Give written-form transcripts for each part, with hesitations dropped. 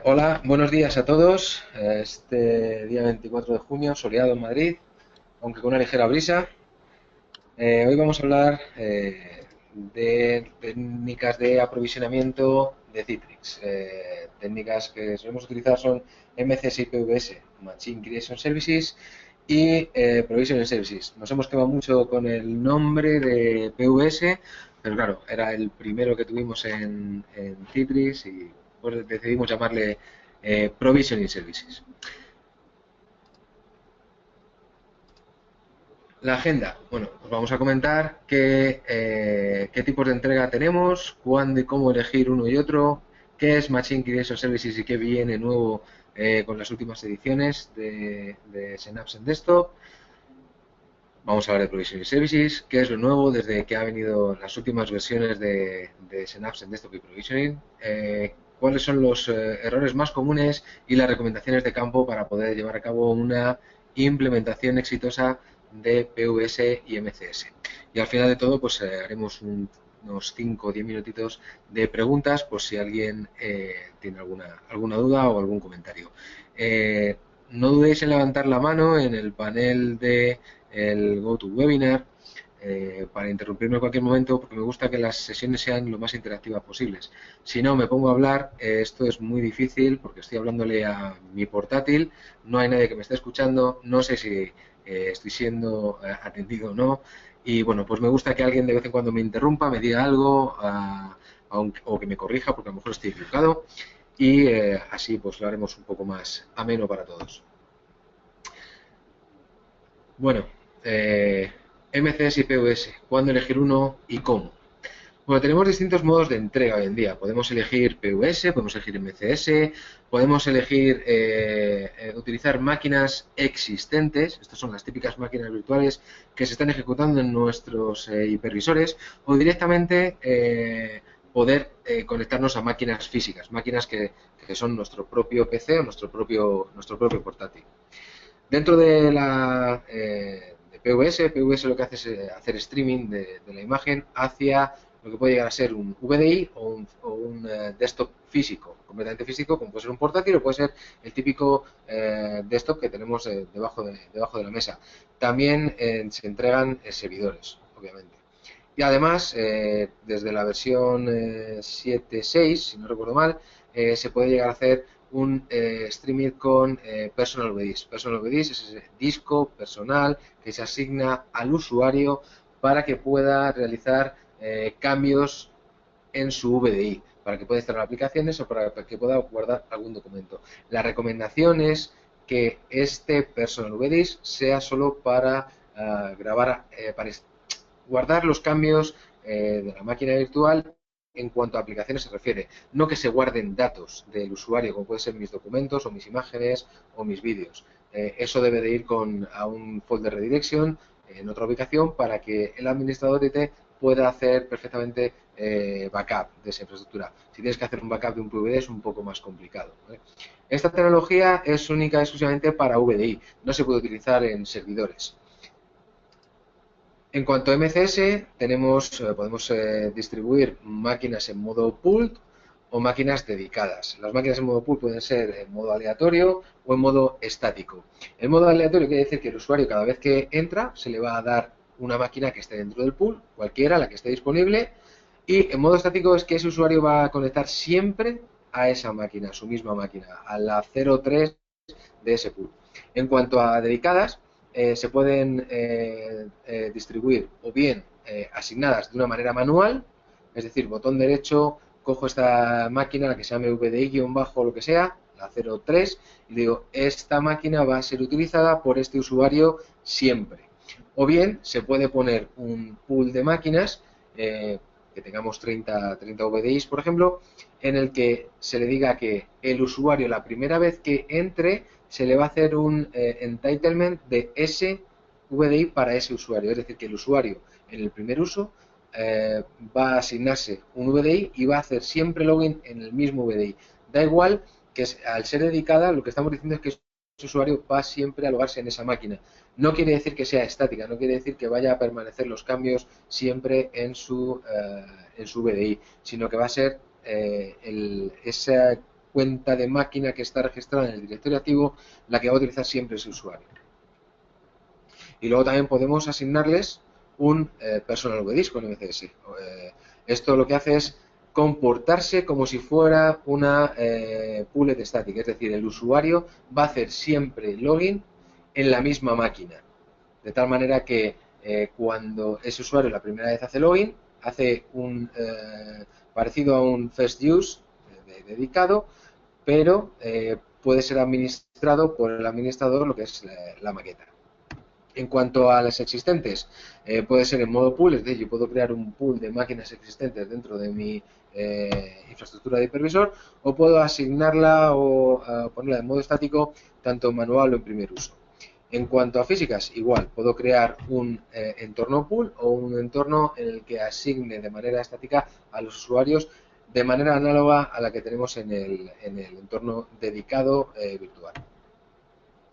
Hola, buenos días a todos. Este día 24 de junio, soleado en Madrid, aunque con una ligera brisa. Hoy vamos a hablar de técnicas de aprovisionamiento de Citrix. Técnicas que solemos utilizar son MCS y PVS, Machine Creation Services, y Provisioning Services. Nos hemos quedado mucho con el nombre de PVS, pero claro, era el primero que tuvimos en Citrix y pues decidimos llamarle Provisioning Services. La agenda. Bueno, pues vamos a comentar qué tipos de entrega tenemos, cuándo y cómo elegir uno y otro, qué es Machine Creation Services y qué viene nuevo con las últimas ediciones de Synapse en Desktop. Vamos a hablar de Provisioning Services, qué es lo nuevo desde que ha venido las últimas versiones de Synapse en Desktop y Provisioning, cuáles son los errores más comunes y las recomendaciones de campo para poder llevar a cabo una implementación exitosa de PVS y MCS. Y al final de todo, pues haremos unos 5 o 10 minutitos de preguntas por si alguien tiene alguna duda o algún comentario. No dudéis en levantar la mano en el panel de el GoToWebinar para interrumpirme en cualquier momento porque me gusta que las sesiones sean lo más interactivas posibles. Si no, me pongo a hablar, esto es muy difícil porque estoy hablándole a mi portátil, no hay nadie que me esté escuchando, no sé si estoy siendo atendido o no. Y bueno, pues me gusta que alguien de vez en cuando me interrumpa, me diga algo o que me corrija porque a lo mejor estoy equivocado y así pues lo haremos un poco más ameno para todos. Bueno, MCS y PVS, ¿cuándo elegir uno y cómo? Bueno, tenemos distintos modos de entrega hoy en día. Podemos elegir PVS, podemos elegir MCS, podemos elegir utilizar máquinas existentes. Estas son las típicas máquinas virtuales que se están ejecutando en nuestros hipervisores o directamente poder conectarnos a máquinas físicas, máquinas que son nuestro propio PC o nuestro propio portátil. Dentro de la de PVS lo que hace es hacer streaming de la imagen hacia lo que puede llegar a ser un VDI o un desktop físico, completamente físico, como puede ser un portátil o puede ser el típico desktop que tenemos debajo de la mesa. También se entregan servidores, obviamente. Y además, desde la versión 7.6, si no recuerdo mal, se puede llegar a hacer un streaming con personal UVDIs. Personal UVDIs es ese disco personal que se asigna al usuario para que pueda realizar cambios en su VDI, para que pueda instalar aplicaciones o para que pueda guardar algún documento. La recomendación es que este personal UVDIs sea solo para grabar, para guardar los cambios de la máquina virtual en cuanto a aplicaciones se refiere, no que se guarden datos del usuario, como pueden ser mis documentos o mis imágenes o mis vídeos. Eso debe de ir a un folder redirection en otra ubicación para que el administrador IT pueda hacer perfectamente backup de esa infraestructura. Si tienes que hacer un backup de un VDI es un poco más complicado, ¿vale? Esta tecnología es única y exclusivamente para VDI, no se puede utilizar en servidores. En cuanto a MCS, podemos distribuir máquinas en modo pool o máquinas dedicadas. Las máquinas en modo pool pueden ser en modo aleatorio o en modo estático. En modo aleatorio quiere decir que el usuario cada vez que entra se le va a dar una máquina que esté dentro del pool, cualquiera, la que esté disponible, y en modo estático es que ese usuario va a conectar siempre a esa máquina, a su misma máquina, a la 03 de ese pool. En cuanto a dedicadas, se pueden distribuir o bien asignadas de una manera manual, es decir, botón derecho, cojo esta máquina, la que se llame VDI-bajo o lo que sea, la 03, y digo, esta máquina va a ser utilizada por este usuario siempre. O bien se puede poner un pool de máquinas, que tengamos 30 VDIs, por ejemplo, en el que se le diga que el usuario la primera vez que entre se le va a hacer un entitlement de ese VDI para ese usuario. Es decir, que el usuario en el primer uso va a asignarse un VDI y va a hacer siempre login en el mismo VDI. Da igual que al ser dedicada, lo que estamos diciendo es que ese usuario va siempre a logarse en esa máquina. No quiere decir que sea estática, no quiere decir que vaya a permanecer los cambios siempre en su VDI, sino que va a ser esa cuenta de máquina que está registrada en el directorio activo la que va a utilizar siempre ese usuario. Y luego también podemos asignarles un personal VDIS con MCS. Esto lo que hace es comportarse como si fuera una pulled static, es decir, el usuario va a hacer siempre login en la misma máquina, de tal manera que cuando ese usuario la primera vez hace login, hace un parecido a un first use dedicado, pero puede ser administrado por el administrador, lo que es la maqueta. En cuanto a las existentes, puede ser en modo pool, es decir, yo puedo crear un pool de máquinas existentes dentro de mi infraestructura de hipervisor, o puedo asignarla o ponerla en modo estático, tanto manual o en primer uso. En cuanto a físicas, igual, puedo crear un entorno pool o un entorno en el que asigne de manera estática a los usuarios de manera análoga a la que tenemos en el entorno dedicado virtual.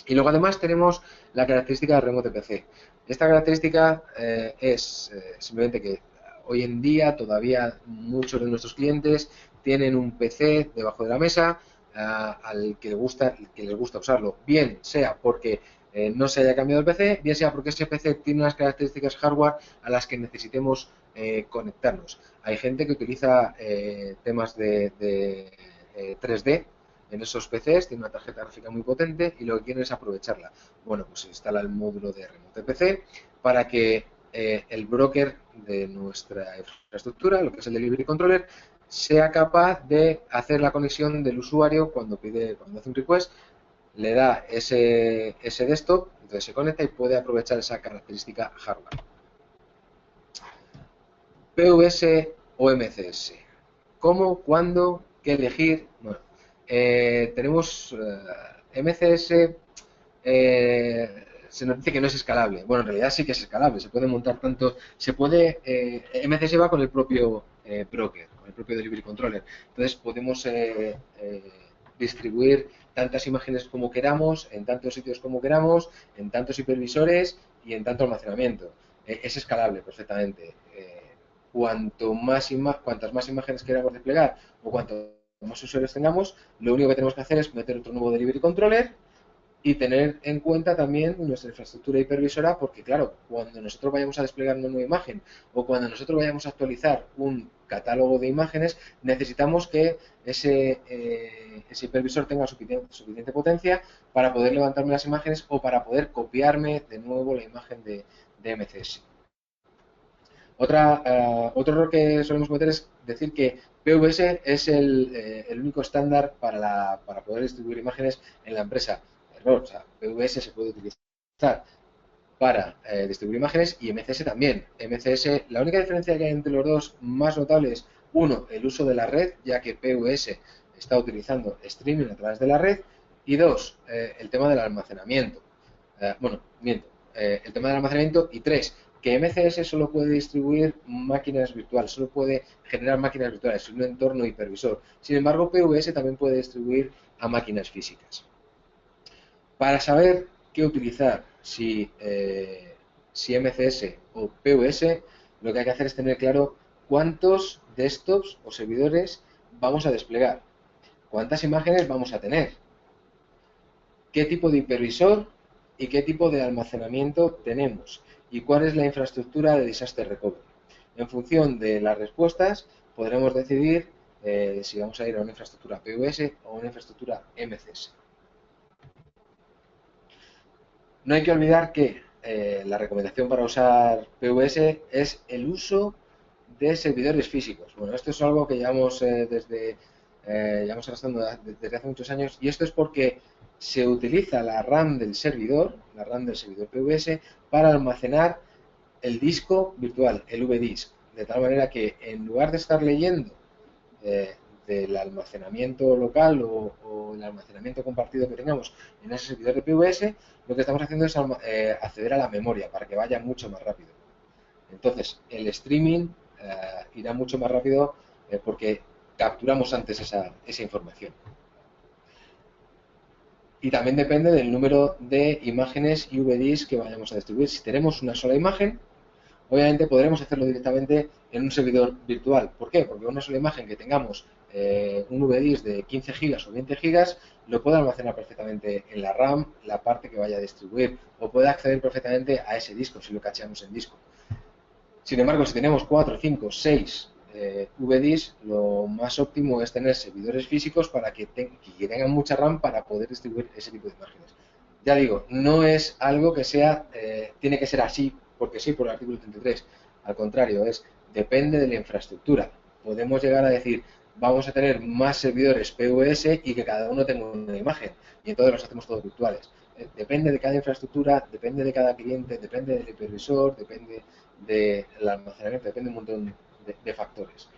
Y luego además tenemos la característica de Remote PC. Esta característica es simplemente que hoy en día todavía muchos de nuestros clientes tienen un PC debajo de la mesa al que les gusta usarlo, bien sea porque no se haya cambiado el PC, bien sea porque ese PC tiene unas características hardware a las que necesitemos conectarnos. Hay gente que utiliza temas de 3D en esos PCs, tiene una tarjeta gráfica muy potente y lo que quieren es aprovecharla. Bueno, pues se instala el módulo de Remote PC para que el broker de nuestra infraestructura, lo que es el Delivery Controller, sea capaz de hacer la conexión del usuario cuando hace un request, le da ese desktop, entonces se conecta y puede aprovechar esa característica hardware. PVS o MCS. ¿Cómo? ¿Cuándo? ¿Qué elegir? Bueno, tenemos MCS, se nos dice que no es escalable. Bueno, en realidad sí que es escalable, se puede montar tanto, MCS va con el propio broker, con el propio Delivery Controller. Entonces podemos distribuir tantas imágenes como queramos, en tantos sitios como queramos, en tantos hipervisores y en tanto almacenamiento. Es escalable perfectamente. Cuantas más imágenes queramos desplegar o cuantos más usuarios tengamos, lo único que tenemos que hacer es meter otro nuevo Delivery Controller y tener en cuenta también nuestra infraestructura hipervisora, porque claro, cuando nosotros vayamos a desplegar una nueva imagen o cuando nosotros vayamos a actualizar un catálogo de imágenes, necesitamos que ese hipervisor tenga suficiente potencia para poder levantarme las imágenes o para poder copiarme de nuevo la imagen de MCS. Otro error que solemos cometer es decir que PVS es el único estándar para poder distribuir imágenes en la empresa. Error, o sea, PVS se puede utilizar para distribuir imágenes y MCS también. MCS, la única diferencia que hay entre los dos más notable es, uno, el uso de la red, ya que PVS está utilizando streaming a través de la red, y dos, el tema del almacenamiento. El tema del almacenamiento, y tres, que MCS solo puede distribuir máquinas virtuales, solo puede generar máquinas virtuales, un entorno hipervisor. Sin embargo, PVS también puede distribuir a máquinas físicas. Para saber qué utilizar, si MCS o PVS, lo que hay que hacer es tener claro cuántos desktops o servidores vamos a desplegar, cuántas imágenes vamos a tener, qué tipo de hipervisor y qué tipo de almacenamiento tenemos y cuál es la infraestructura de Disaster Recovery. En función de las respuestas podremos decidir si vamos a ir a una infraestructura PVS o una infraestructura MCS. No hay que olvidar que la recomendación para usar PVS es el uso de servidores físicos. Bueno, esto es algo que llevamos llevamos arrastrando desde hace muchos años, y esto es porque se utiliza la RAM del servidor PVS, para almacenar el disco virtual, el VDisk, de tal manera que en lugar de estar leyendo del almacenamiento local o el almacenamiento compartido que tengamos en ese servidor de PVS, lo que estamos haciendo es acceder a la memoria para que vaya mucho más rápido. Entonces, el streaming irá mucho más rápido porque capturamos antes esa información. Y también depende del número de imágenes y VDIs que vayamos a distribuir. Si tenemos una sola imagen obviamente podremos hacerlo directamente en un servidor virtual. ¿Por qué? Porque una sola imagen que tengamos un VDIS de 15 gigas o 20 gigas lo puede almacenar perfectamente en la RAM, la parte que vaya a distribuir, o puede acceder perfectamente a ese disco si lo cacheamos en disco. Sin embargo, si tenemos 4, 5, 6 VDIs, lo más óptimo es tener servidores físicos para que tengan mucha RAM para poder distribuir ese tipo de imágenes. Ya digo, no es algo que sea, tiene que ser así, porque sí, por el artículo 33. Al contrario, depende de la infraestructura. Podemos llegar a decir, vamos a tener más servidores PVS y que cada uno tenga una imagen, y entonces los hacemos todos virtuales. Depende de cada infraestructura, depende de cada cliente, depende del hipervisor, depende del almacenamiento, depende de un montón de factores.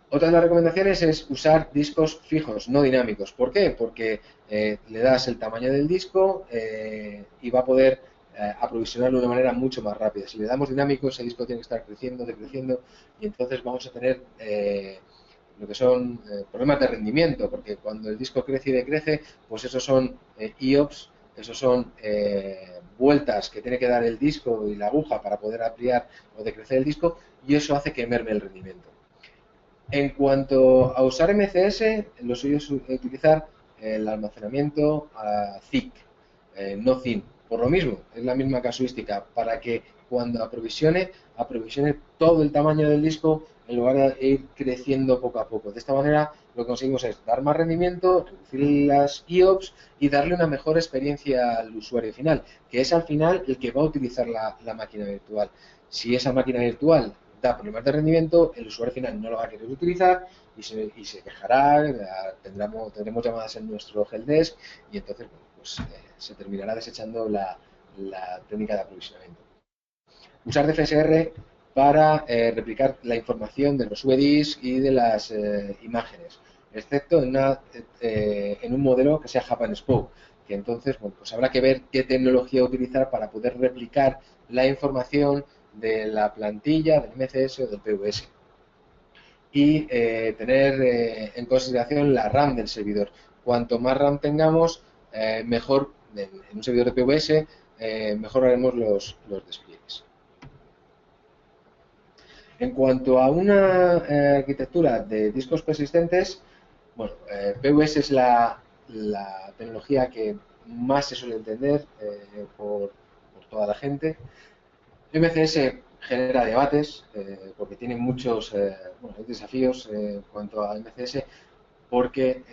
Otra de las recomendaciones es usar discos fijos, no dinámicos. ¿Por qué? Porque le das el tamaño del disco y va a poder aprovisionarlo de una manera mucho más rápida. Si le damos dinámico, ese disco tiene que estar creciendo, decreciendo, y entonces vamos a tener lo que son problemas de rendimiento, porque cuando el disco crece y decrece, pues esos son IOPS, esos son vueltas que tiene que dar el disco y la aguja para poder ampliar o decrecer el disco, y eso hace que merme el rendimiento. En cuanto a usar MCS, lo suyo es utilizar el almacenamiento ZIC, no ZIN. Por lo mismo, es la misma casuística, para que cuando aprovisione todo el tamaño del disco en lugar de ir creciendo poco a poco. De esta manera lo que conseguimos es dar más rendimiento, reducir las IOPS y darle una mejor experiencia al usuario final, que es al final el que va a utilizar la máquina virtual. Si esa máquina virtual da problemas de rendimiento, el usuario final no lo va a querer utilizar y se quejará, tendremos llamadas en nuestro helpdesk y entonces bueno, pues, se terminará desechando la técnica de aprovisionamiento. Usar DFSR para replicar la información de los UEDIs y de las imágenes, excepto en un modelo que sea Hub and Spoke, que entonces bueno, pues habrá que ver qué tecnología utilizar para poder replicar la información de la plantilla, del MCS o del PVS. Y tener en consideración la RAM del servidor. Cuanto más RAM tengamos, mejor, en un servidor de PVS, mejor haremos los despliegues. En cuanto a una arquitectura de discos persistentes, bueno, PVS es la tecnología que más se suele entender por toda la gente. MCS genera debates porque tiene muchos desafíos en cuanto a MCS porque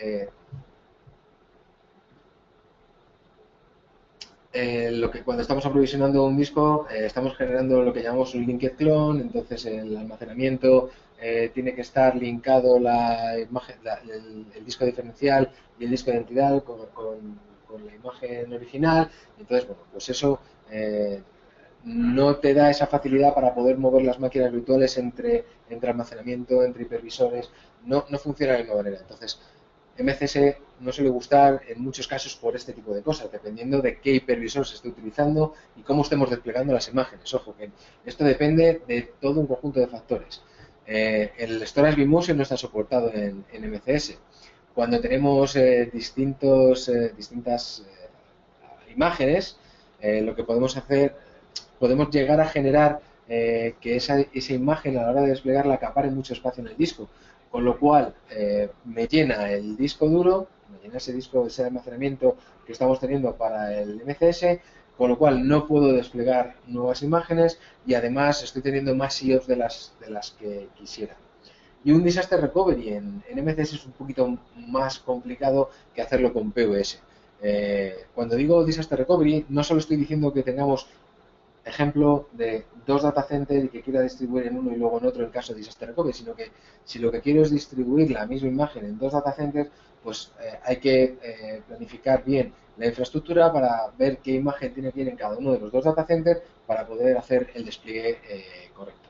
cuando estamos aprovisionando un disco estamos generando lo que llamamos un linked clone, entonces el almacenamiento tiene que estar linkado la imagen, el disco diferencial y el disco de identidad con la imagen original, entonces bueno, pues eso no te da esa facilidad para poder mover las máquinas virtuales entre almacenamiento, entre hipervisores, no funciona de la misma manera. Entonces, MCS no suele gustar en muchos casos por este tipo de cosas, dependiendo de qué hipervisor se esté utilizando y cómo estemos desplegando las imágenes. Ojo, que esto depende de todo un conjunto de factores. El Storage vMotion no está soportado en MCS. Cuando tenemos distintas imágenes, lo que podemos hacer, podemos llegar a generar que esa imagen a la hora de desplegarla acapare mucho espacio en el disco, con lo cual me llena el disco duro, me llena ese disco, ese almacenamiento que estamos teniendo para el MCS, con lo cual no puedo desplegar nuevas imágenes y además estoy teniendo más IOPS de las que quisiera. Y un disaster recovery en MCS es un poquito más complicado que hacerlo con POS. Cuando digo disaster recovery, no solo estoy diciendo que tengamos ejemplo de dos data centers y que quiera distribuir en uno y luego en otro en caso de disaster recovery, sino que si lo que quiero es distribuir la misma imagen en dos data centers, pues hay que planificar bien la infraestructura para ver qué imagen tiene que ir en cada uno de los dos data centers para poder hacer el despliegue correcto.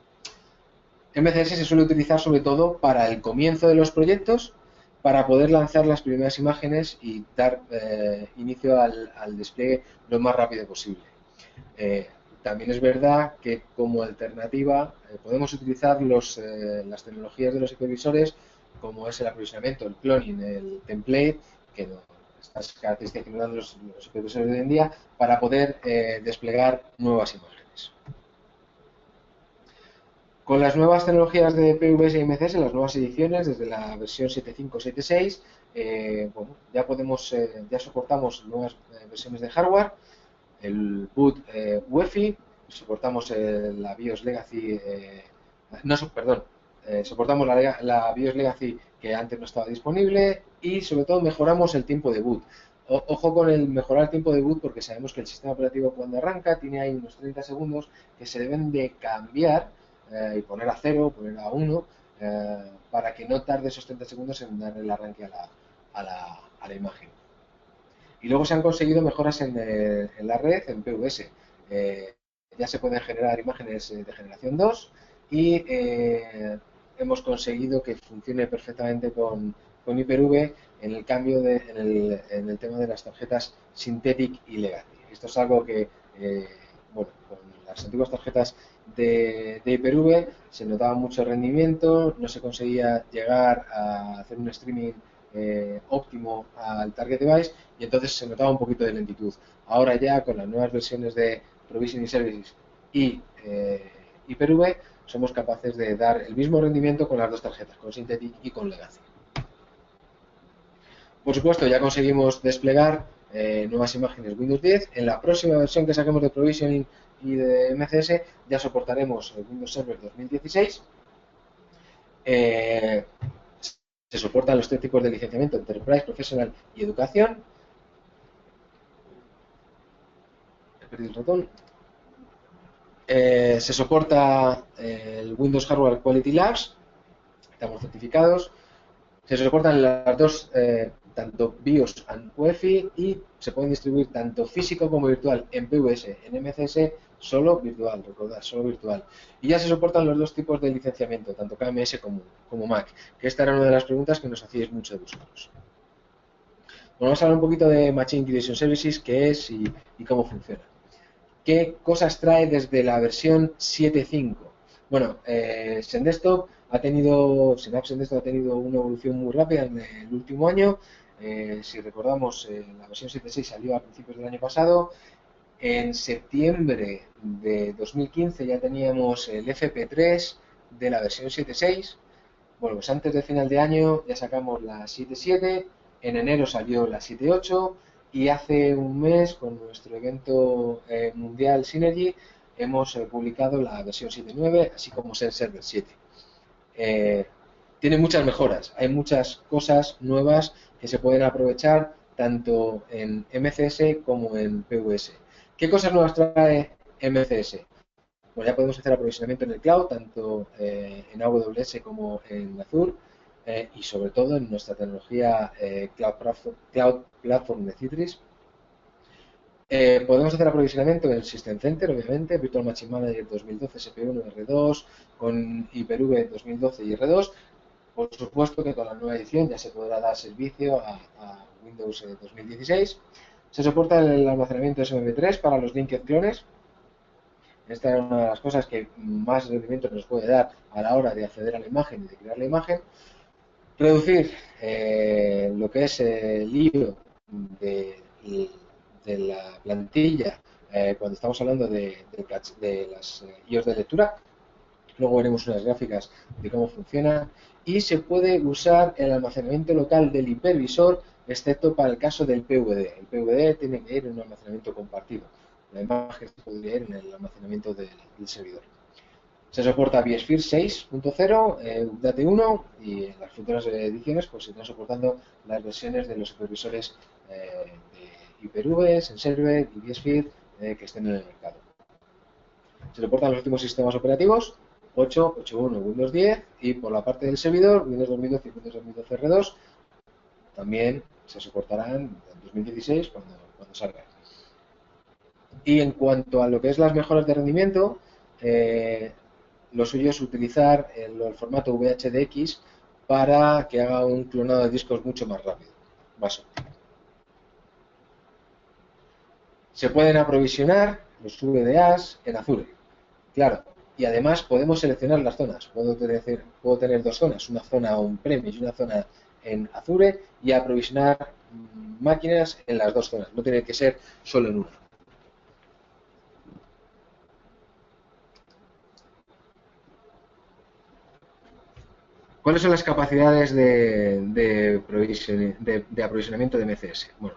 MCS se suele utilizar sobre todo para el comienzo de los proyectos, para poder lanzar las primeras imágenes y dar inicio al despliegue lo más rápido posible. También es verdad que como alternativa podemos utilizar las tecnologías de los hipervisores como es el aprovisionamiento, el cloning, el template, que estas características que nos dan los hipervisores de hoy en día para poder desplegar nuevas imágenes. imágenes. Con las nuevas tecnologías de PVS y MCS, las nuevas ediciones, desde la versión 7.5 7.6, bueno, ya soportamos nuevas versiones de hardware, el boot UEFI, soportamos la BIOS Legacy, perdón, soportamos la BIOS Legacy que antes no estaba disponible y sobre todo mejoramos el tiempo de boot. Ojo con el mejorar el tiempo de boot porque sabemos que el sistema operativo cuando arranca tiene ahí unos 30 segundos que se deben de cambiar y poner a 0, poner a 1 para que no tarde esos 30 segundos en dar el arranque a la imagen. Y luego se han conseguido mejoras en la red, en PVS. Ya se pueden generar imágenes de generación 2 y hemos conseguido que funcione perfectamente con Hyper-V en el cambio en el tema de las tarjetas Synthetic y Legacy. Esto es algo que, bueno, con las antiguas tarjetas de Hyper-V se notaba mucho rendimiento, no se conseguía llegar a hacer un streaming óptimo al target device y entonces se notaba un poquito de lentitud. Ahora ya con las nuevas versiones de Provisioning Services y Hyper-V somos capaces de dar el mismo rendimiento con las dos tarjetas, con Synthetic y con Legacy. Por supuesto, ya conseguimos desplegar nuevas imágenes Windows 10. En la próxima versión que saquemos de Provisioning y de MCS ya soportaremos el Windows Server 2016. Se soportan los tres tipos de licenciamiento: Enterprise, Professional y Educación. He perdido el ratón. Se soporta el Windows Hardware Quality Labs. Estamos certificados. Se soportan las dos, tanto BIOS y UEFI, y se pueden distribuir tanto físico como virtual en PVS, en MCS solo virtual, recordad, solo virtual. Y ya se soportan los dos tipos de licenciamiento, tanto KMS como Mac, que esta era una de las preguntas que nos hacíais mucho de vosotros. Bueno, vamos a hablar un poquito de Machine Creation Services, qué es y cómo funciona. ¿Qué cosas trae desde la versión 7.5? Bueno, Sendesktop Synapse Sendesktop ha tenido una evolución muy rápida en el último año. Si recordamos, la versión 7.6 salió a principios del año pasado. En septiembre de 2015 ya teníamos el FP3 de la versión 7.6. Bueno, pues antes del final de año ya sacamos la 7.7. En enero salió la 7.8. Y hace un mes, con nuestro evento mundial Synergy, hemos publicado la versión 7.9, así como Server 7. Tiene muchas mejoras, hay muchas cosas nuevas que se pueden aprovechar tanto en MCS como en PVS. ¿Qué cosas nuevas trae MCS? Bueno, ya podemos hacer aprovisionamiento en el cloud, tanto en AWS como en Azure, y sobre todo en nuestra tecnología Cloud Platform de Citrix. Podemos hacer aprovisionamiento en el System Center, obviamente, Virtual Machine Manager 2012, SP1, R2, con Hyper-V 2012 y R2. Por supuesto que con la nueva edición ya se podrá dar servicio a Windows 2016. Se soporta el almacenamiento SMB3 para los linked clones. Esta es una de las cosas que más rendimiento nos puede dar a la hora de acceder a la imagen y de crear la imagen. Reducir lo que es el IO de la plantilla cuando estamos hablando de las IOs de lectura. Luego veremos unas gráficas de cómo funciona. Y se puede usar el almacenamiento local del hipervisor, excepto para el caso del PVD. El PVD tiene que ir en un almacenamiento compartido. La imagen se podría ir en el almacenamiento del servidor. Se soporta bSphere 6.0, Update 1, y en las futuras ediciones pues se están soportando las versiones de los supervisores de Hyper-V, Senserver y bSphere que estén en el mercado. Se soportan los últimos sistemas operativos, 8, 8.1, Windows 10, y por la parte del servidor, Windows 2012 y Windows 2012 R2, también se soportarán en 2016 cuando salga. Y en cuanto a lo que es las mejoras de rendimiento, lo suyo es utilizar el formato VHDX para que haga un clonado de discos mucho más rápido, más óptimo. Se pueden aprovisionar los VDAs en Azure, claro, y además podemos seleccionar las zonas. Puedo tener dos zonas, una zona on-premise y una zona en Azure, y aprovisionar máquinas en las dos zonas, no tiene que ser solo en una. ¿Cuáles son las capacidades de aprovisionamiento de MCS? Bueno,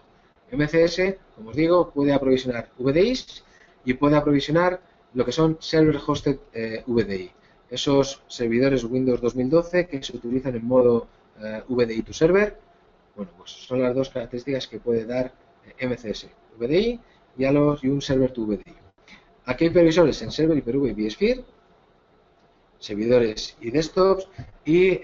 MCS, como os digo, puede aprovisionar VDIs y puede aprovisionar lo que son Server Hosted VDI. Esos servidores Windows 2012 que se utilizan en modo VDI to Server. Bueno, pues son las dos características que puede dar MCS, VDI y un Server to VDI. Aquí hay previsores en Server, Hyper-V y vSphere, servidores y desktops, y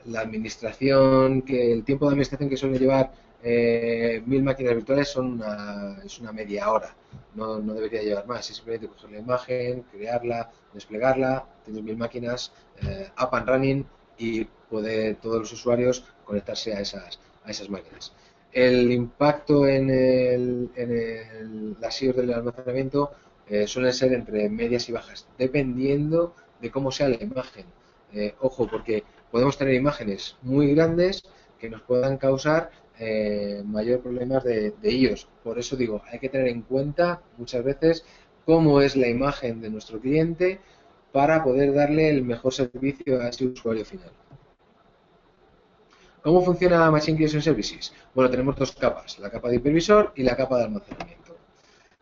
la administración, el tiempo de administración que suele llevar 1000 máquinas virtuales es una media hora, no debería llevar más, es simplemente coger la imagen, crearla, desplegarla, tienes 1000 máquinas up and running y poder todos los usuarios conectarse a esas máquinas. El impacto en las IOs del almacenamiento suelen ser entre medias y bajas, dependiendo de cómo sea la imagen. Ojo, porque podemos tener imágenes muy grandes que nos puedan causar mayor problemas de IOS. Por eso digo, hay que tener en cuenta muchas veces cómo es la imagen de nuestro cliente para poder darle el mejor servicio a ese usuario final. ¿Cómo funciona Machine Creation Services? Bueno, tenemos dos capas, la capa de hipervisor y la capa de almacenamiento.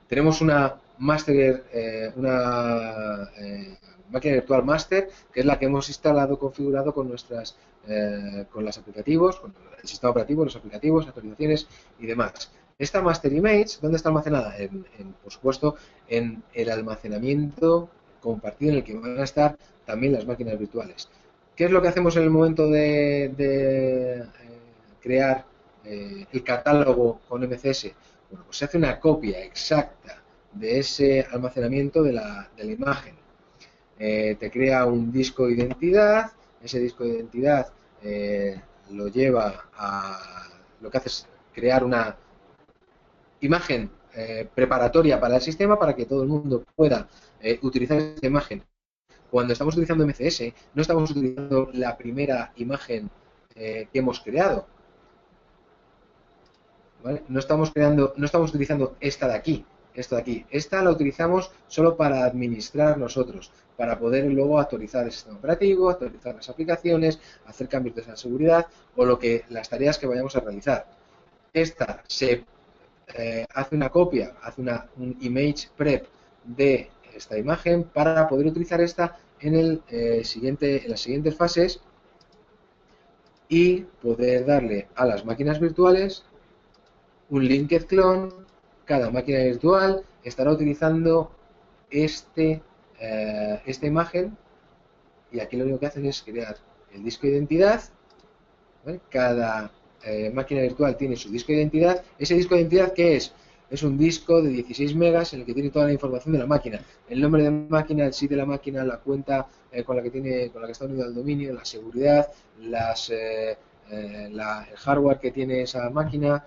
Tenemos una máquina virtual master, que es la que hemos instalado, configurado con con los aplicativos, con el sistema operativo, los aplicativos, actualizaciones y demás. Esta master image, ¿dónde está almacenada? Por supuesto, en el almacenamiento compartido en el que van a estar también las máquinas virtuales. ¿Qué es lo que hacemos en el momento de crear el catálogo con MCS? Bueno, pues se hace una copia exacta de ese almacenamiento de la imagen. Te crea un disco de identidad, ese disco de identidad lo lleva a... Lo que hace es crear una imagen preparatoria para el sistema para que todo el mundo pueda utilizar esta imagen. Cuando estamos utilizando MCS, no estamos utilizando la primera imagen que hemos creado, ¿vale? No estamos utilizando esta de aquí. Esta la utilizamos solo para administrar nosotros, para poder luego actualizar el sistema operativo, actualizar las aplicaciones, hacer cambios de seguridad o las tareas que vayamos a realizar. Esta se hace una copia, un image prep de esta imagen para poder utilizar esta en las siguientes fases y poder darle a las máquinas virtuales un linked clone. Cada máquina virtual estará utilizando esta imagen y aquí lo único que hacen es crear el disco de identidad, ¿vale? Cada máquina virtual tiene su disco de identidad. ¿Ese disco de identidad qué es? Es un disco de 16 megas en el que tiene toda la información de la máquina, el nombre de la máquina, el SID de la máquina, la cuenta con la que está unido al dominio, la seguridad, el hardware que tiene esa máquina,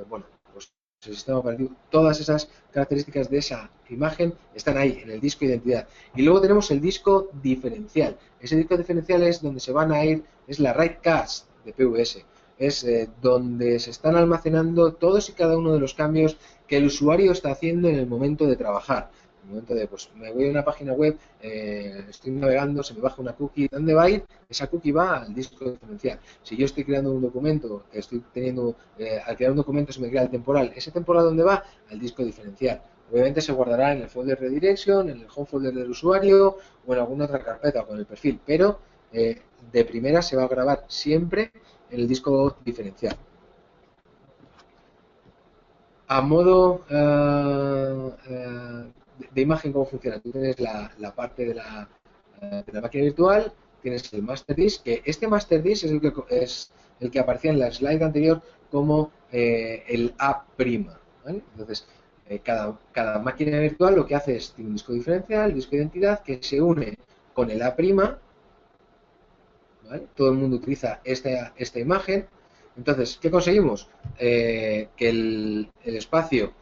bueno, pues el sistema operativo, todas esas características de esa imagen están ahí en el disco de identidad. Y luego tenemos el disco diferencial. Ese disco diferencial es donde se van a ir, es la write cache de PVS. Es donde se están almacenando todos y cada uno de los cambios que el usuario está haciendo en el momento de trabajar. En el momento de, pues me voy a una página web, estoy navegando, se me baja una cookie, ¿dónde va a ir? Esa cookie va al disco diferencial. Si yo estoy creando un documento, al crear un documento se me crea el temporal, ¿ese temporal dónde va? Al disco diferencial. Obviamente se guardará en el folder redirection, en el home folder del usuario o en alguna otra carpeta con el perfil, pero de primera se va a grabar siempre en el disco diferencial. A modo de imagen, ¿cómo funciona? Tú tienes la parte de la máquina virtual, tienes el master disk, que este master disk es el que aparecía en la slide anterior como el A', ¿vale? Entonces, cada máquina virtual lo que hace es, tiene un disco diferencial, disco de identidad, que se une con el A', ¿vale? Todo el mundo utiliza esta imagen. Entonces, ¿qué conseguimos? Que el espacio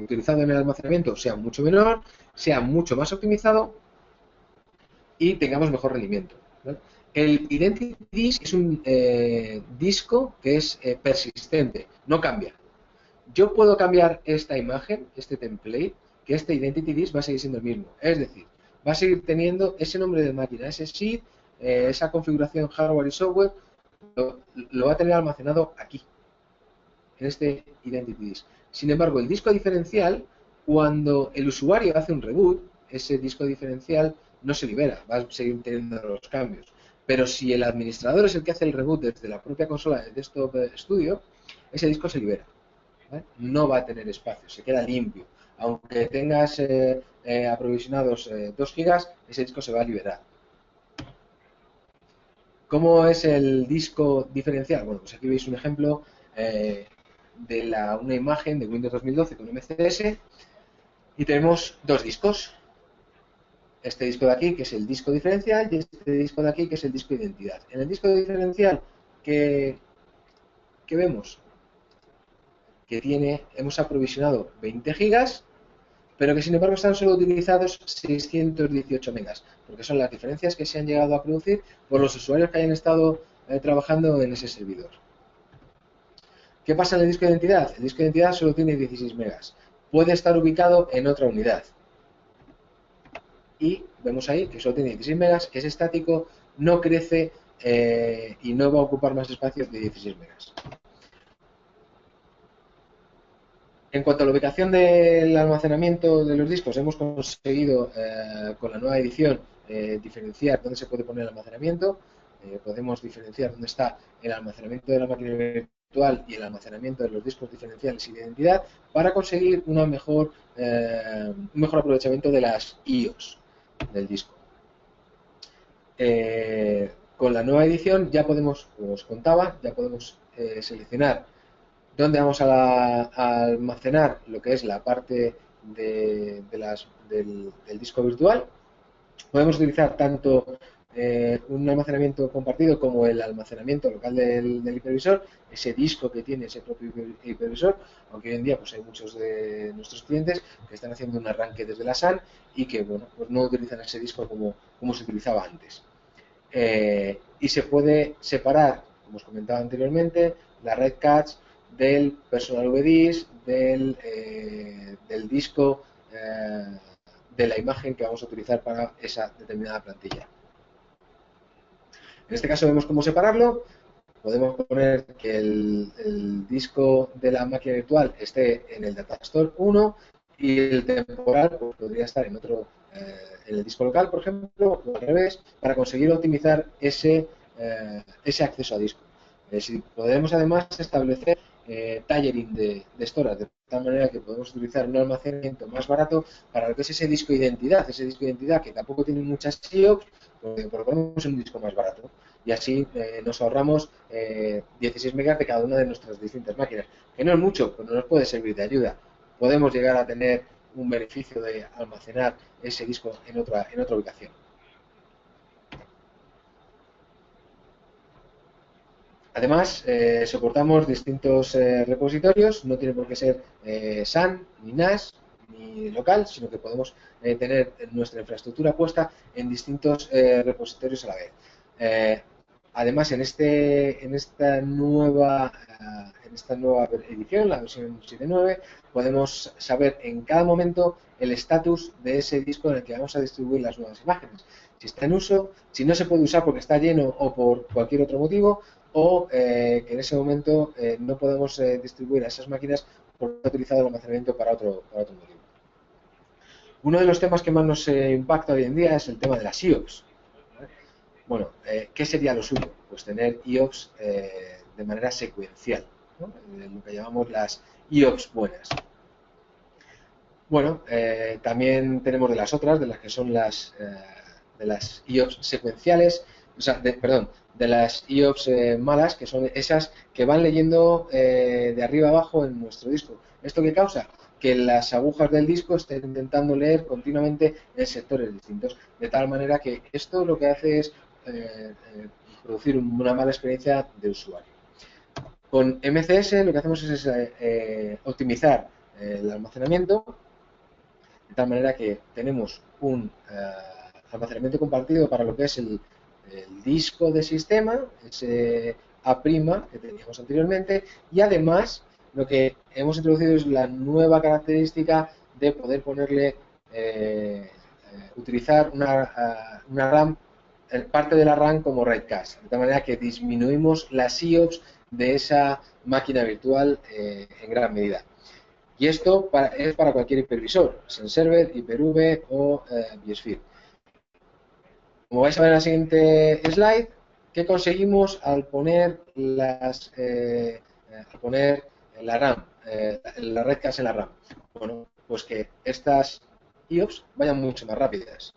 utilizado en el almacenamiento sea mucho menor, sea mucho más optimizado y tengamos mejor rendimiento, ¿vale? El Identity Disk es un disco que es persistente, no cambia. Yo puedo cambiar esta imagen, este template, que este Identity Disk va a seguir siendo el mismo. Es decir, va a seguir teniendo ese nombre de máquina, ese SID, esa configuración hardware y software, lo va a tener almacenado aquí, en este Identity Disk. Sin embargo, el disco diferencial, cuando el usuario hace un reboot, ese disco diferencial no se libera, va a seguir teniendo los cambios. Pero si el administrador es el que hace el reboot desde la propia consola de Desktop Studio, ese disco se libera, ¿vale? No va a tener espacio, se queda limpio. Aunque tengas aprovisionados 2 gigas, ese disco se va a liberar. ¿Cómo es el disco diferencial? Bueno, pues aquí veis un ejemplo de una imagen de Windows 2012 con MCS y tenemos 2 discos. Este disco de aquí, que es el disco diferencial, y este disco de aquí, que es el disco identidad. En el disco diferencial, ¿qué vemos? Que hemos aprovisionado 20 gigas, pero que sin embargo están solo utilizados 618 megas, porque son las diferencias que se han llegado a producir por los usuarios que hayan estado trabajando en ese servidor. ¿Qué pasa en el disco de identidad? El disco de identidad solo tiene 16 megas. Puede estar ubicado en otra unidad. Y vemos ahí que solo tiene 16 megas, que es estático, no crece y no va a ocupar más espacio de 16 megas. En cuanto a la ubicación del almacenamiento de los discos, hemos conseguido con la nueva edición diferenciar dónde se puede poner el almacenamiento. Podemos diferenciar dónde está el almacenamiento de la máquina virtual y el almacenamiento de los discos diferenciales y de identidad para conseguir un mejor aprovechamiento de las IOS del disco. Con la nueva edición ya podemos, como os contaba, ya podemos seleccionar dónde vamos a almacenar lo que es la parte del disco virtual. Podemos utilizar tanto un almacenamiento compartido como el almacenamiento local del hipervisor, ese disco que tiene ese propio hipervisor, aunque hoy en día pues hay muchos de nuestros clientes que están haciendo un arranque desde la SAN y que bueno, pues no utilizan ese disco como se utilizaba antes. Y se puede separar, como os comentaba anteriormente, la red cache del personal VDIS, del disco de la imagen que vamos a utilizar para esa determinada plantilla. En este caso vemos cómo separarlo. Podemos poner que el disco de la máquina virtual esté en el Datastore 1 y el temporal pues, podría estar en otro, en el disco local, por ejemplo, o al revés, para conseguir optimizar ese acceso a disco. Si podemos además establecer tallering de storage, de tal manera que podemos utilizar un almacenamiento más barato para lo que es ese disco identidad que tampoco tiene muchas IOPS, pues lo ponemos en un disco más barato y así nos ahorramos 16 megas de cada una de nuestras distintas máquinas, que no es mucho, pero nos puede servir de ayuda. Podemos llegar a tener un beneficio de almacenar ese disco en otra ubicación. Además, soportamos distintos repositorios, no tiene por qué ser SAN, ni NAS, ni local, sino que podemos tener nuestra infraestructura puesta en distintos repositorios a la vez. Además, en esta nueva edición, la versión 7.9, podemos saber en cada momento el estatus de ese disco en el que vamos a distribuir las nuevas imágenes. Si está en uso, si no se puede usar porque está lleno o por cualquier otro motivo, o que en ese momento no podemos distribuir a esas máquinas porque ha utilizado el almacenamiento para otro motivo. Uno de los temas que más nos impacta hoy en día es el tema de las IOPS. Bueno, ¿qué sería lo suyo? Pues tener IOPS de manera secuencial, ¿no? Lo que llamamos las IOPS buenas. Bueno, también tenemos de las otras, de las que son las IOPS secuenciales, o sea, de las IOPS malas, que son esas que van leyendo de arriba abajo en nuestro disco. ¿Esto qué causa? Que las agujas del disco estén intentando leer continuamente en sectores distintos, de tal manera que esto lo que hace es producir una mala experiencia de usuario. Con MCS lo que hacemos es optimizar el almacenamiento, de tal manera que tenemos un almacenamiento compartido para lo que es el disco de sistema, ese A' que teníamos anteriormente, y además lo que hemos introducido es la nueva característica de poder ponerle utilizar una RAM, parte de la RAM como RAID cache, de tal manera que disminuimos las IOPS de esa máquina virtual en gran medida. Y esto es para cualquier hipervisor, SenServer, Hyper-V o vSphere. Como vais a ver en la siguiente slide, ¿qué conseguimos al poner la RAM, la red cache en la RAM? Bueno, pues que estas IOPS vayan mucho más rápidas.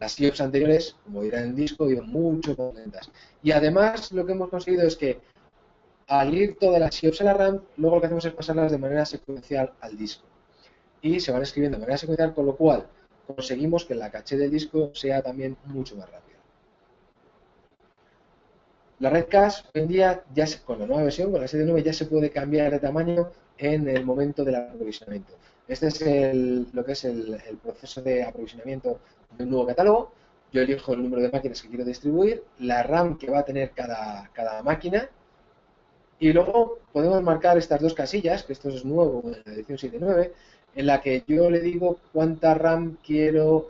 Las IOPS anteriores, como irán en disco, iban mucho más lentas. Y además lo que hemos conseguido es que al ir todas las IOPS en la RAM, luego lo que hacemos es pasarlas de manera secuencial al disco. Y se van escribiendo de manera secuencial, con lo cual conseguimos que la caché del disco sea también mucho más rápida. La red cache hoy en día, con la nueva versión, con la 7.9, ya se puede cambiar de tamaño en el momento del aprovisionamiento. Este es lo que es el proceso de aprovisionamiento de un nuevo catálogo. Yo elijo el número de máquinas que quiero distribuir, la RAM que va a tener cada máquina, y luego podemos marcar estas dos casillas, que esto es nuevo en la edición 7.9, en la que yo le digo cuánta RAM quiero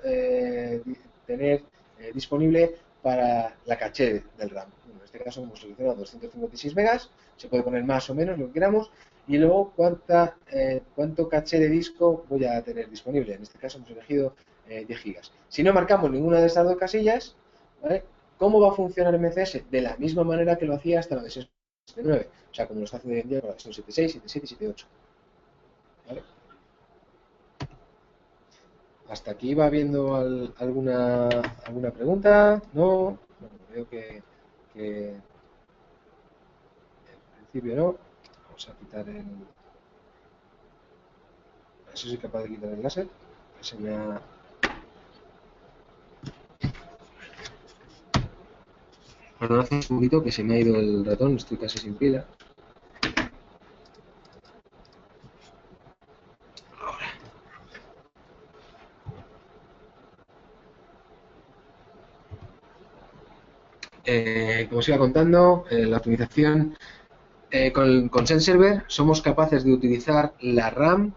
tener disponible para la caché del RAM. Bueno, en este caso hemos seleccionado 256 megas, se puede poner más o menos lo que queramos, y luego cuánto caché de disco voy a tener disponible. En este caso hemos elegido 10 gigas. Si no marcamos ninguna de estas dos casillas, ¿vale? ¿Cómo va a funcionar MCS? De la misma manera que lo hacía hasta la versión 7.9, o sea, como lo está haciendo hoy en día con la versión 7.6, 7.7 y 7.8. ¿Vale? Hasta aquí va viendo alguna pregunta. No, bueno, veo que en principio no. Vamos a quitar el. A ver si soy capaz de quitar el láser. Que se me ha. Bueno, hace un poquito que se me ha ido el ratón, estoy casi sin pila. Como os iba contando, la optimización con SenServer somos capaces de utilizar la RAM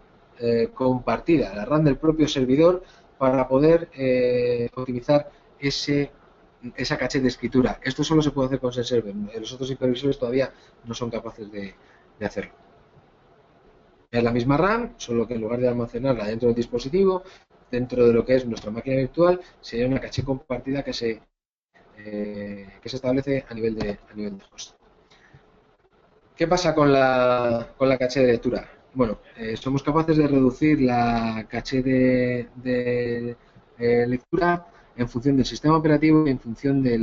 compartida, la RAM del propio servidor, para poder optimizar esa caché de escritura. Esto solo se puede hacer con SenServer. Los otros hipervisores todavía no son capaces de hacerlo. Es la misma RAM, solo que en lugar de almacenarla dentro del dispositivo, dentro de lo que es nuestra máquina virtual, sería una caché compartida que se establece a nivel de host. ¿Qué pasa con la caché de lectura? Bueno, somos capaces de reducir la caché de lectura en función del sistema operativo y en función de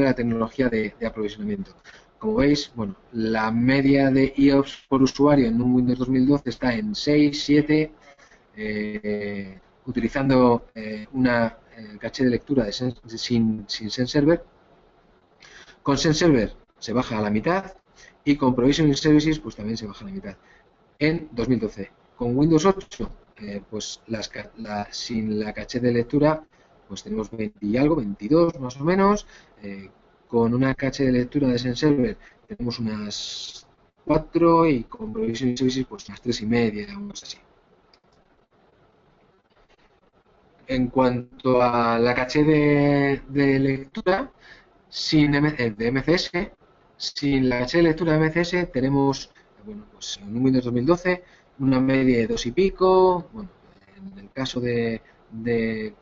la tecnología de aprovisionamiento. Como veis, bueno, la media de IOPS por usuario en un Windows 2012 está en 6, 7, utilizando una caché de lectura sin SenServer. Con SenServer se baja a la mitad y con Provisioning Services pues también se baja a la mitad en 2012. Con Windows 8 pues sin la caché de lectura pues tenemos 20 y algo, 22 más o menos. Con una caché de lectura de SenServer tenemos unas 4 y con Provisioning Services pues unas 3,5, digamos así. En cuanto a la caché de lectura de MCS, sin la caché de lectura de MCS tenemos, bueno, pues en un Windows 2012 una media de 2 y pico. Bueno, en el caso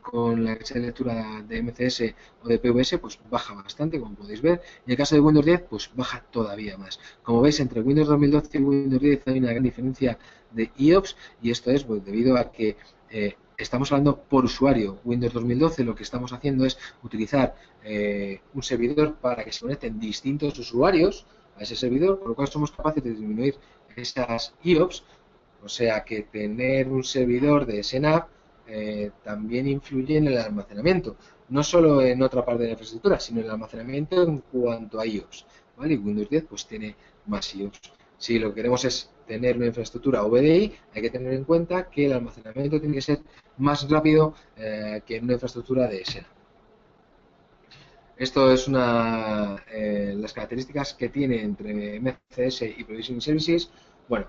con la caché de lectura de MCS o de PVS, pues baja bastante, como podéis ver. Y en el caso de Windows 10, pues baja todavía más. Como veis, entre Windows 2012 y Windows 10 hay una gran diferencia de IOPS, y esto es pues, debido a que estamos hablando por usuario. Windows 2012 lo que estamos haciendo es utilizar un servidor para que se conecten distintos usuarios a ese servidor, por lo cual somos capaces de disminuir esas IOPS. O sea que tener un servidor de SNAP también influye en el almacenamiento, no solo en otra parte de la infraestructura, sino en el almacenamiento en cuanto a IOPS, ¿vale? Y Windows 10 pues tiene más IOPS. Si lo que queremos es tener una infraestructura VDI, hay que tener en cuenta que el almacenamiento tiene que ser más rápido que en una infraestructura de SNAP. Esto es las características que tiene entre MCS y Provisioning Services. Bueno,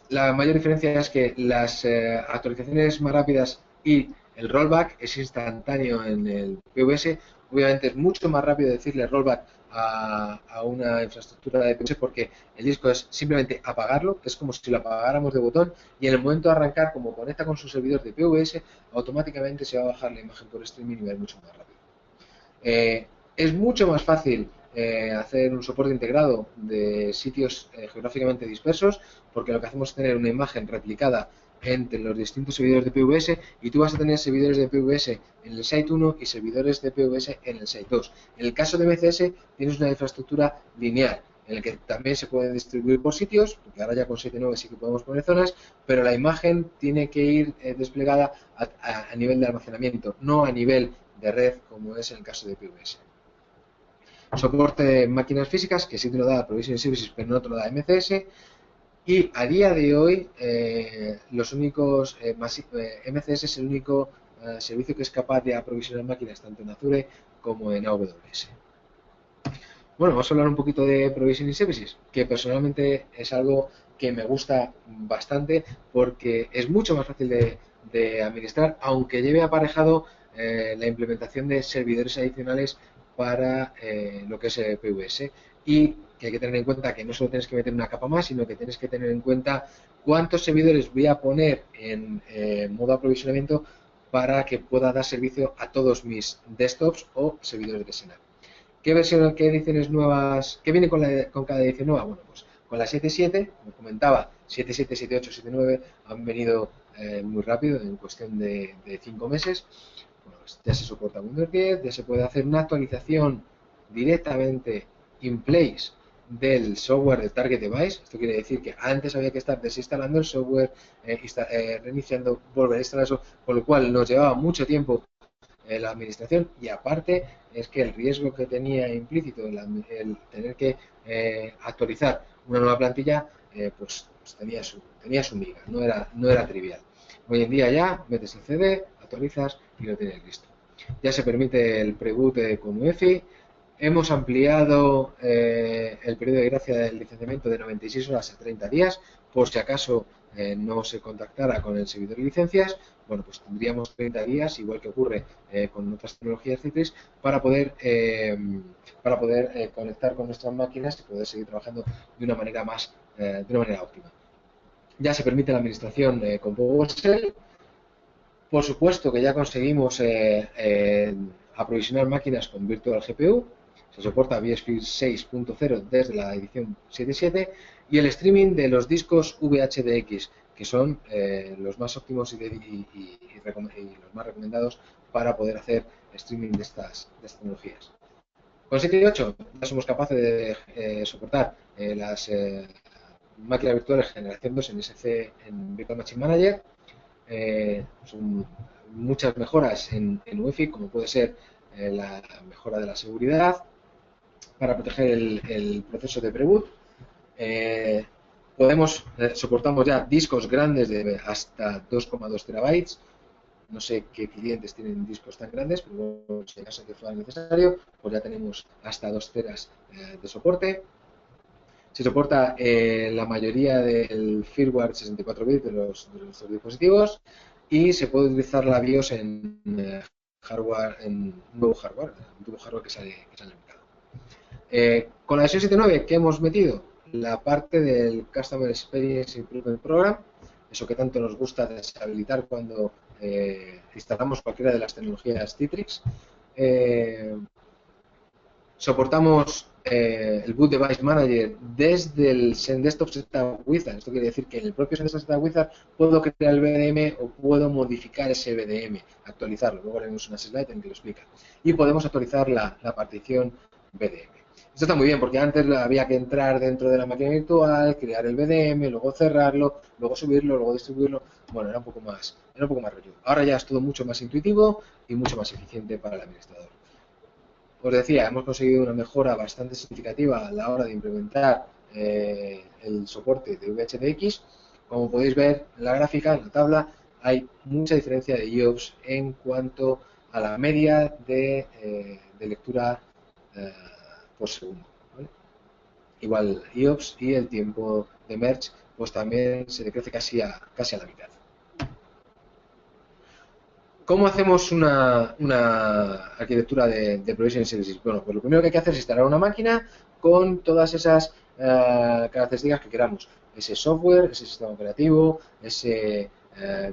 la mayor diferencia es que las actualizaciones más rápidas y el rollback es instantáneo en el PVS. Obviamente es mucho más rápido decirle rollback a una infraestructura de PVS porque el disco es simplemente apagarlo, es como si lo apagáramos de botón, y en el momento de arrancar, como conecta con su servidor de PVS, automáticamente se va a bajar la imagen por streaming y va a ir mucho más rápido. Es mucho más fácil hacer un soporte integrado de sitios geográficamente dispersos, porque lo que hacemos es tener una imagen replicada entre los distintos servidores de PVS, y tú vas a tener servidores de PVS en el site 1 y servidores de PVS en el site 2. En el caso de MCS tienes una infraestructura lineal, en el que también se pueden distribuir por sitios, porque ahora ya con 7.9 sí que podemos poner zonas, pero la imagen tiene que ir desplegada a nivel de almacenamiento, no a nivel de red, como es en el caso de PVS. Soporte de máquinas físicas, que sí te lo da Provisioning Services, pero no te lo da MCS. Y a día de hoy, los únicos, MCS es el único servicio que es capaz de aprovisionar máquinas tanto en Azure como en AWS. Bueno, vamos a hablar un poquito de Provisioning Services, que personalmente es algo que me gusta bastante porque es mucho más fácil de administrar, aunque lleve aparejado la implementación de servidores adicionales para lo que es PVS. Y que hay que tener en cuenta que no solo tienes que meter una capa más, sino que tienes que tener en cuenta cuántos servidores voy a poner en modo aprovisionamiento para que pueda dar servicio a todos mis desktops o servidores de Senap. ¿Qué versión, qué ediciones nuevas, qué viene con cada edición nueva? Bueno, pues con la 7.7, como comentaba, 7.7, 7.8, 7.9 han venido muy rápido, en cuestión de 5 meses. Bueno, pues ya se soporta Windows 10, ya se puede hacer una actualización directamente in place del software del Target Device. Esto quiere decir que antes había que estar desinstalando el software, reiniciando, volver a instalarlo, con lo cual nos llevaba mucho tiempo la administración, y aparte es que el riesgo que tenía implícito el tener que actualizar una nueva plantilla, pues tenía su miga, no era trivial. Hoy en día ya metes el CD, actualizas y lo tienes listo. Ya se permite el preboot con UEFI. Hemos ampliado el periodo de gracia del licenciamiento de 96 horas a 30 días, por si acaso no se contactara con el servidor de licencias. Bueno, pues tendríamos 30 días, igual que ocurre con otras tecnologías Citrix, para poder conectar con nuestras máquinas y poder seguir trabajando de una manera de una manera óptima. Ya se permite la administración con PowerShell. Por supuesto que ya conseguimos aprovisionar máquinas con Virtual GPU. Se soporta vSphere 6.0 desde la edición 7.7, y el streaming de los discos VHDX, que son los más óptimos y los más recomendados para poder hacer streaming de estas tecnologías. Con 7 y 8 ya somos capaces de soportar las máquinas virtuales generación 2 en SC, en Virtual Machine Manager. Son muchas mejoras en UEFI, como puede ser la mejora de la seguridad para proteger el proceso de preboot. Soportamos ya discos grandes de hasta 2,2 terabytes. No sé qué clientes tienen discos tan grandes, pero bueno, si en caso de que fuera necesario, pues ya tenemos hasta 2 teras de soporte. Se soporta la mayoría del firmware 64 bits de nuestros dispositivos, y se puede utilizar la BIOS en hardware, en un nuevo hardware que sale al mercado. Con la versión 7.9, ¿qué hemos metido? La parte del Customer Experience Improvement Program, eso que tanto nos gusta deshabilitar cuando instalamos cualquiera de las tecnologías Citrix. Soportamos el Boot Device Manager desde el SendDesktop Setup Wizard. Esto quiere decir que en el propio SendDesktop Setup Wizard puedo crear el BDM o puedo modificar ese BDM, actualizarlo. Luego haremos una slide en que lo explica. Y podemos actualizar la partición BDM. Esto está muy bien porque antes había que entrar dentro de la máquina virtual, crear el BDM, luego cerrarlo, luego subirlo, luego distribuirlo. Bueno, era un poco más rollo. Ahora ya es todo mucho más intuitivo y mucho más eficiente para el administrador. Os decía, hemos conseguido una mejora bastante significativa a la hora de implementar el soporte de VHDX. Como podéis ver en la gráfica, en la tabla, hay mucha diferencia de IOPS en cuanto a la media de lectura por segundo, ¿vale? igual IOPS, y el tiempo de merge pues también se decrece casi a la mitad. ¿Cómo hacemos una arquitectura de Provisioning Services? Bueno, pues lo primero que hay que hacer es instalar una máquina con todas esas características que queramos. Ese software, ese sistema operativo, ese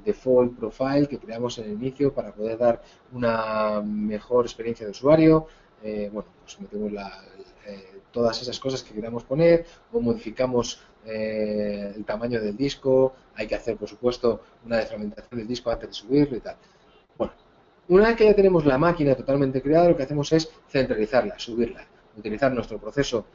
default profile que creamos en el inicio para poder dar una mejor experiencia de usuario. Bueno, pues metemos todas esas cosas que queramos poner o modificamos el tamaño del disco. Hay que hacer, por supuesto, una defragmentación del disco antes de subirlo y tal. Bueno, una vez que ya tenemos la máquina totalmente creada, lo que hacemos es centralizarla, subirla, utilizar nuestro proceso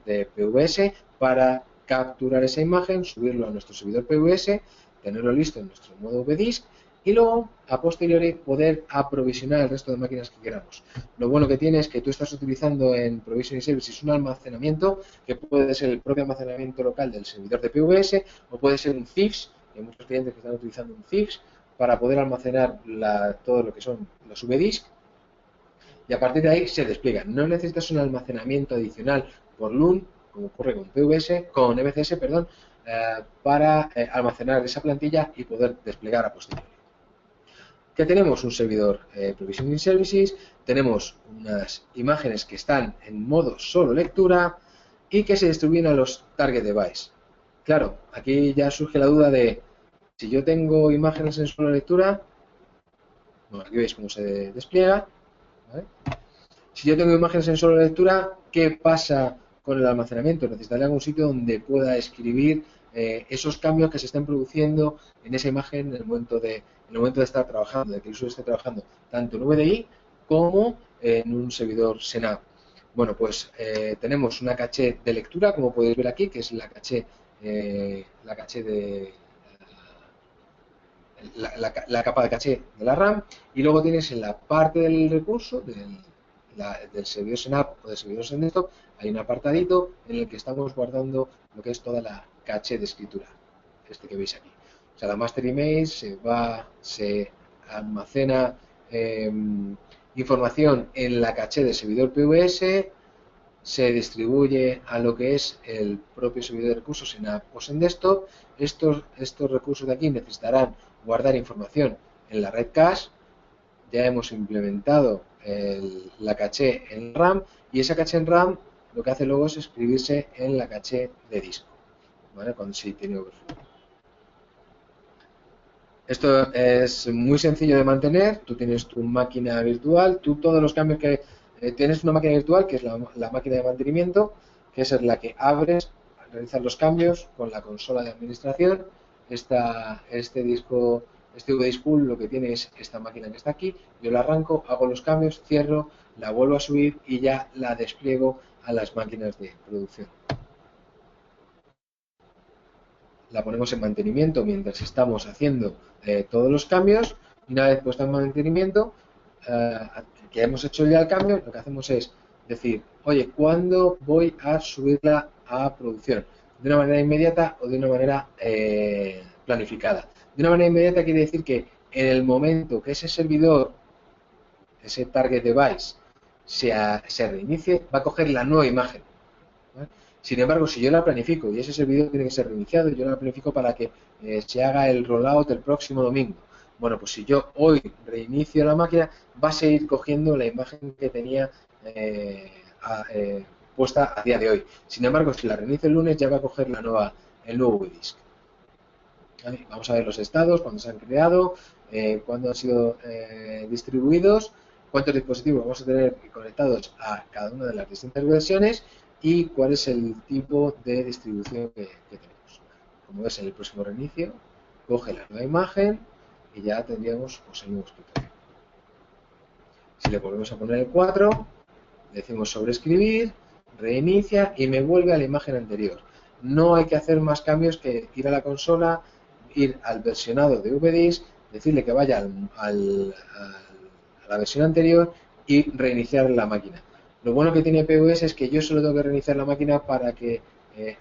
de PVS para capturar esa imagen, subirlo a nuestro servidor PVS, tenerlo listo en nuestro modo VDisk y luego, a posteriori, poder aprovisionar el resto de máquinas que queramos. Lo bueno que tiene es que tú estás utilizando en Provisioning Services un almacenamiento que puede ser el propio almacenamiento local del servidor de PVS o puede ser un CIFS, hay muchos clientes que están utilizando un CIFS para poder almacenar todo lo que son los VDisk y a partir de ahí se despliegan. No necesitas un almacenamiento adicional por LUN, como ocurre con MCS, para almacenar esa plantilla y poder desplegar a posteriori. ¿Qué tenemos? Un servidor Provisioning Services, tenemos unas imágenes que están en modo solo lectura y que se distribuyen a los target device. Claro, aquí ya surge la duda de si yo tengo imágenes en solo lectura, bueno, aquí veis cómo se despliega, ¿vale? Si yo tengo imágenes en solo lectura, ¿qué pasa con el almacenamiento? Necesitaré algún sitio donde pueda escribir esos cambios que se estén produciendo en esa imagen en el momento de estar trabajando, de que el usuario esté trabajando tanto en VDI como en un servidor SNAP. Bueno, pues tenemos una caché de lectura, como podéis ver aquí, que es la caché de la capa de caché de la RAM, y luego tienes en la parte del recurso del servidor SNAP o del servidor SNDesktop, hay un apartadito en el que estamos guardando lo que es toda la caché de escritura, este que veis aquí. O sea, la master email se almacena información en la caché del servidor PVS, se distribuye a lo que es el propio servidor de recursos SNAP o SNDesktop. Estos recursos de aquí necesitarán guardar información en la red cache. Ya hemos implementado la caché en RAM y esa caché en RAM lo que hace luego es escribirse en la caché de disco, ¿vale? Cuando sí tiene overflow. Esto es muy sencillo de mantener. Tú tienes tu máquina virtual, tú todos los cambios que tienes una máquina virtual que es la máquina de mantenimiento, que es la que abres, realizas los cambios con la consola de administración. Este disco, este VDisk Pool lo que tiene es esta máquina que está aquí. Yo la arranco, hago los cambios, cierro, la vuelvo a subir y ya la despliego a las máquinas de producción. La ponemos en mantenimiento mientras estamos haciendo todos los cambios y una vez puesta en mantenimiento, que hemos hecho ya el cambio, lo que hacemos es decir, oye, ¿cuándo voy a subirla a producción? ¿De una manera inmediata o de una manera planificada? De una manera inmediata quiere decir que en el momento que ese servidor, ese target device, se reinicie, va a coger la nueva imagen, ¿vale? Sin embargo, si yo la planifico y ese servidor tiene que ser reiniciado, yo la planifico para que se haga el rollout el próximo domingo. Bueno, pues si yo hoy reinicio la máquina, va a seguir cogiendo la imagen que tenía puesta a día de hoy. Sin embargo, si la reinicio el lunes, ya va a coger el nuevo WebDisk. ¿Vale? Vamos a ver los estados, cuándo se han creado, cuándo han sido distribuidos, cuántos dispositivos vamos a tener conectados a cada una de las distintas versiones y cuál es el tipo de distribución que tenemos. Como ves, en el próximo reinicio, coge la nueva imagen y ya tendríamos pues, el nuevo escritorio. Si le volvemos a poner el 4, le decimos sobreescribir, reinicia y me vuelve a la imagen anterior. No hay que hacer más cambios que ir a la consola, ir al versionado de VDisk, decirle que vaya a la versión anterior y reiniciar la máquina. Lo bueno que tiene PVS es que yo solo tengo que reiniciar la máquina para que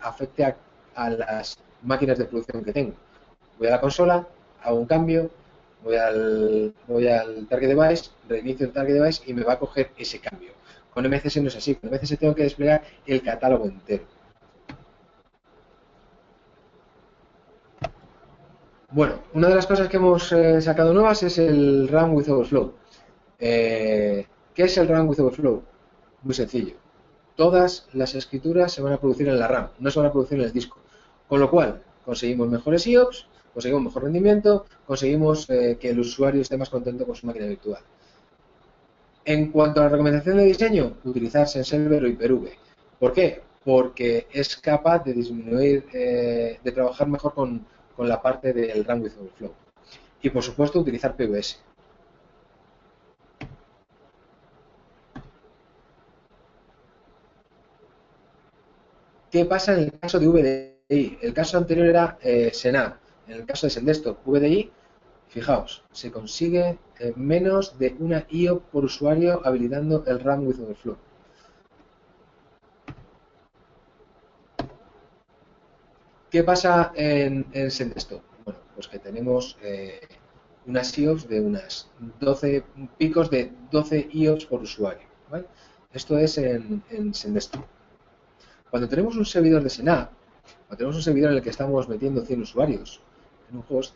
afecte a las máquinas de producción que tengo. Voy a la consola, hago un cambio, voy al target device, reinicio el target device y me va a coger ese cambio. Con MCS no es así. Con MCS tengo que desplegar el catálogo entero. Bueno, una de las cosas que hemos sacado nuevas es el RAM with Overflow. ¿Qué es el RAM with Overflow? Muy sencillo. Todas las escrituras se van a producir en la RAM, no se van a producir en el disco. Con lo cual, conseguimos mejores IOPS, conseguimos mejor rendimiento, conseguimos que el usuario esté más contento con su máquina virtual. En cuanto a la recomendación de diseño, utilizar SenServer o Hyper-V. ¿Por qué? Porque es capaz de disminuir, de trabajar mejor con la parte del RAM with Overflow. Y por supuesto, utilizar PVS. ¿Qué pasa en el caso de VDI? El caso anterior era Senap. En el caso de Sendesktop VDI, fijaos, se consigue menos de una IO por usuario habilitando el RAM with Overflow. ¿Qué pasa en Sendesktop? Bueno, pues que tenemos unas IOPS de unas 12 picos de 12 IOPS por usuario. ¿Vale? Esto es en Sendesktop. Cuando tenemos un servidor de Senap, cuando tenemos un servidor en el que estamos metiendo 100 usuarios en un host,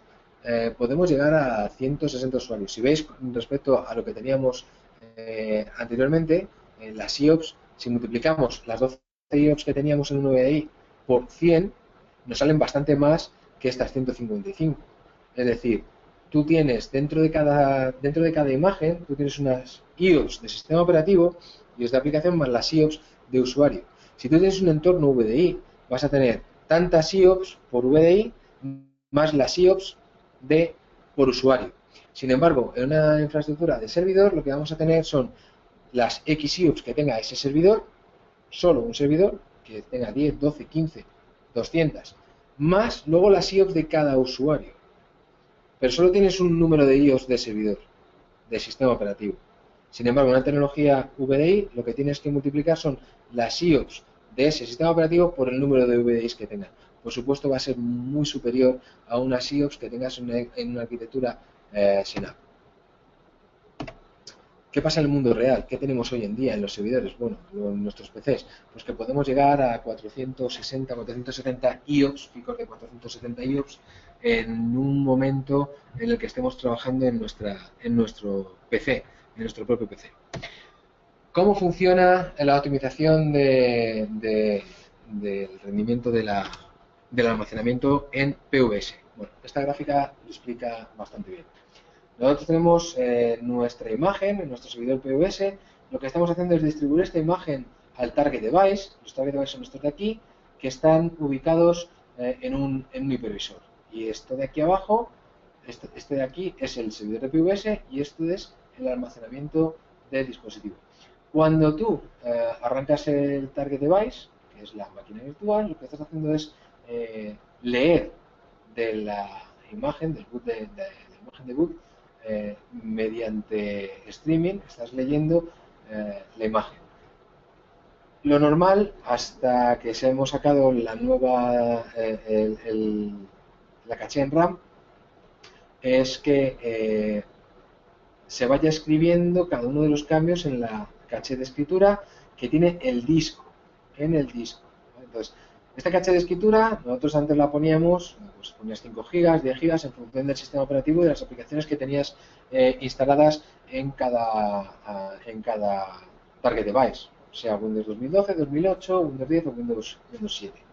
podemos llegar a 160 usuarios. Si veis respecto a lo que teníamos anteriormente, en las IOPS, si multiplicamos las 12 IOPS que teníamos en un VDI por 100, nos salen bastante más que estas 155. Es decir, tú tienes dentro de cada imagen, tú tienes unas IOPS de sistema operativo y es de aplicación más las IOPS de usuario. Si tú tienes un entorno VDI, vas a tener tantas IOPS por VDI más las IOPS por usuario. Sin embargo, en una infraestructura de servidor, lo que vamos a tener son las X IOPS que tenga ese servidor, solo un servidor, que tenga 10, 12, 15, 200, más luego las IOPS de cada usuario. Pero solo tienes un número de IOPS de servidor, de sistema operativo. Sin embargo, en una tecnología VDI, lo que tienes que multiplicar son las IOPS de ese sistema operativo por el número de VDIs que tenga. Por supuesto, va a ser muy superior a unas IOPS que tengas en una arquitectura Synapse. ¿Qué pasa en el mundo real? ¿Qué tenemos hoy en día en los servidores? Bueno, en nuestros PCs, pues que podemos llegar a 460, 470 IOPS, picos de 470 IOPS, en un momento en el que estemos trabajando en nuestro PC, en nuestro propio PC. ¿Cómo funciona la optimización del rendimiento del almacenamiento en PVS? Bueno, esta gráfica lo explica bastante bien. Nosotros tenemos nuestra imagen en nuestro servidor PVS. Lo que estamos haciendo es distribuir esta imagen al target device. Los target device son estos de aquí, que están ubicados en un hipervisor. Y esto de aquí abajo, este de aquí es el servidor de PVS y esto es el almacenamiento del dispositivo. Cuando tú arrancas el target device, que es la máquina virtual, lo que estás haciendo es leer de la imagen, del boot de la imagen de boot, mediante streaming, estás leyendo la imagen. Lo normal, hasta que se hemos sacado la nueva, la caché en RAM, es que se vaya escribiendo cada uno de los cambios en la caché de escritura que tiene el disco, en el disco. Entonces, esta caché de escritura, nosotros antes la poníamos, pues ponías 5 GB, 10 GB en función del sistema operativo y de las aplicaciones que tenías instaladas en cada target device, sea Windows 2012, 2008, Windows 10 o Windows 7.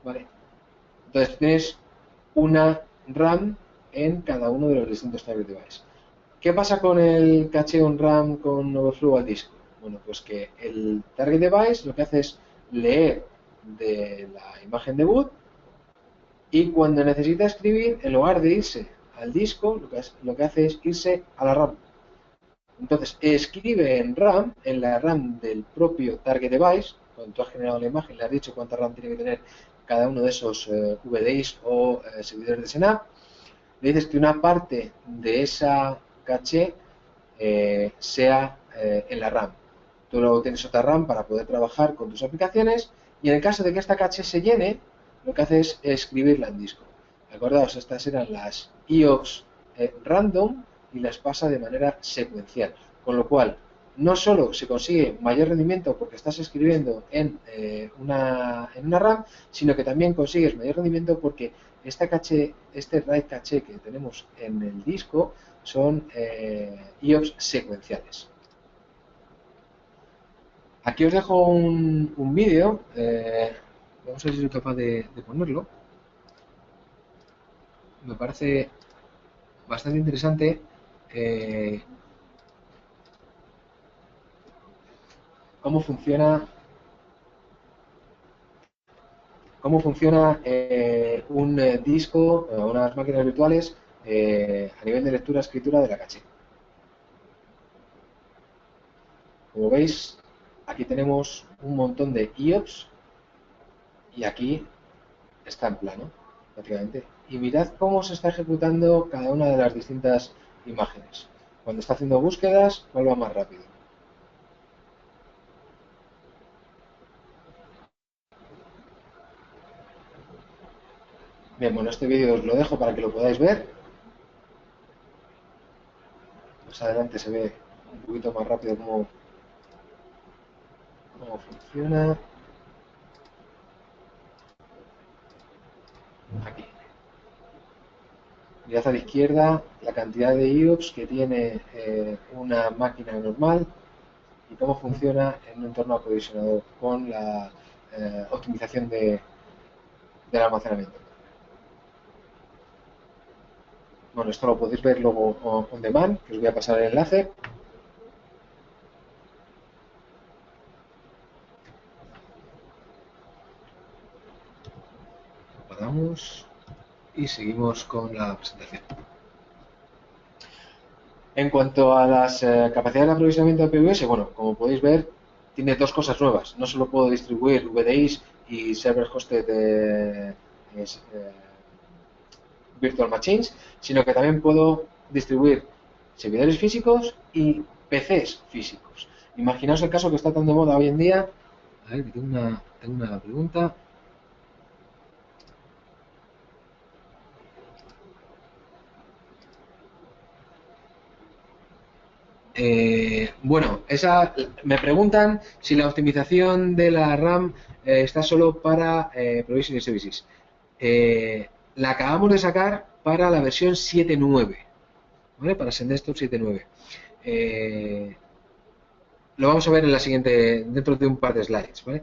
¿Vale? Entonces tienes una RAM en cada uno de los distintos target device. ¿Qué pasa con el caché on RAM con overflow al disco? Bueno, pues que el target device lo que hace es leer de la imagen de boot y cuando necesita escribir, en lugar de irse al disco, lo que hace es irse a la RAM. Entonces, escribe en la RAM del propio target device, cuando tú has generado la imagen, le has dicho cuánta RAM tiene que tener cada uno de esos VDIs o servidores de Synapse, le dices que una parte de esa caché sea en la RAM. Tú luego tienes otra RAM para poder trabajar con tus aplicaciones y en el caso de que esta caché se llene, lo que hace es escribirla en disco. Acordaos, estas eran las IOPS random y las pasa de manera secuencial. Con lo cual, no solo se consigue mayor rendimiento porque estás escribiendo en una RAM, sino que también consigues mayor rendimiento porque esta caché, este RAID caché que tenemos en el disco son IOPS secuenciales. Aquí os dejo un vídeo, vamos a ver si soy capaz de ponerlo. Me parece bastante interesante. Cómo funciona un disco o unas máquinas virtuales a nivel de lectura-escritura de la caché. Como veis, aquí tenemos un montón de IOPS y aquí está en plano, prácticamente. Y mirad cómo se está ejecutando cada una de las distintas imágenes. Cuando está haciendo búsquedas, cuál va más rápido. Bien, bueno, este vídeo os lo dejo para que lo podáis ver. Más adelante se ve un poquito más rápido cómo funciona. Aquí. Mirad a la izquierda la cantidad de IOPS que tiene una máquina normal y cómo funciona en un entorno aprovisionado con la optimización del almacenamiento. Bueno, esto lo podéis ver luego on demand, que os voy a pasar el enlace. Apagamos y seguimos con la presentación. En cuanto a las capacidades de aprovisionamiento de PVS, bueno, como podéis ver, tiene dos cosas nuevas. No solo puedo distribuir VDIs y server hosted virtual machines, sino que también puedo distribuir servidores físicos y PCs físicos. Imaginaos el caso que está tan de moda hoy en día. A ver, tengo una pregunta. Bueno, me preguntan si la optimización de la RAM está solo para Provisioning Services. La acabamos de sacar para la versión 7.9, ¿vale? Para SendDesktop 7.9. Lo vamos a ver en la siguiente, dentro de un par de slides, ¿vale?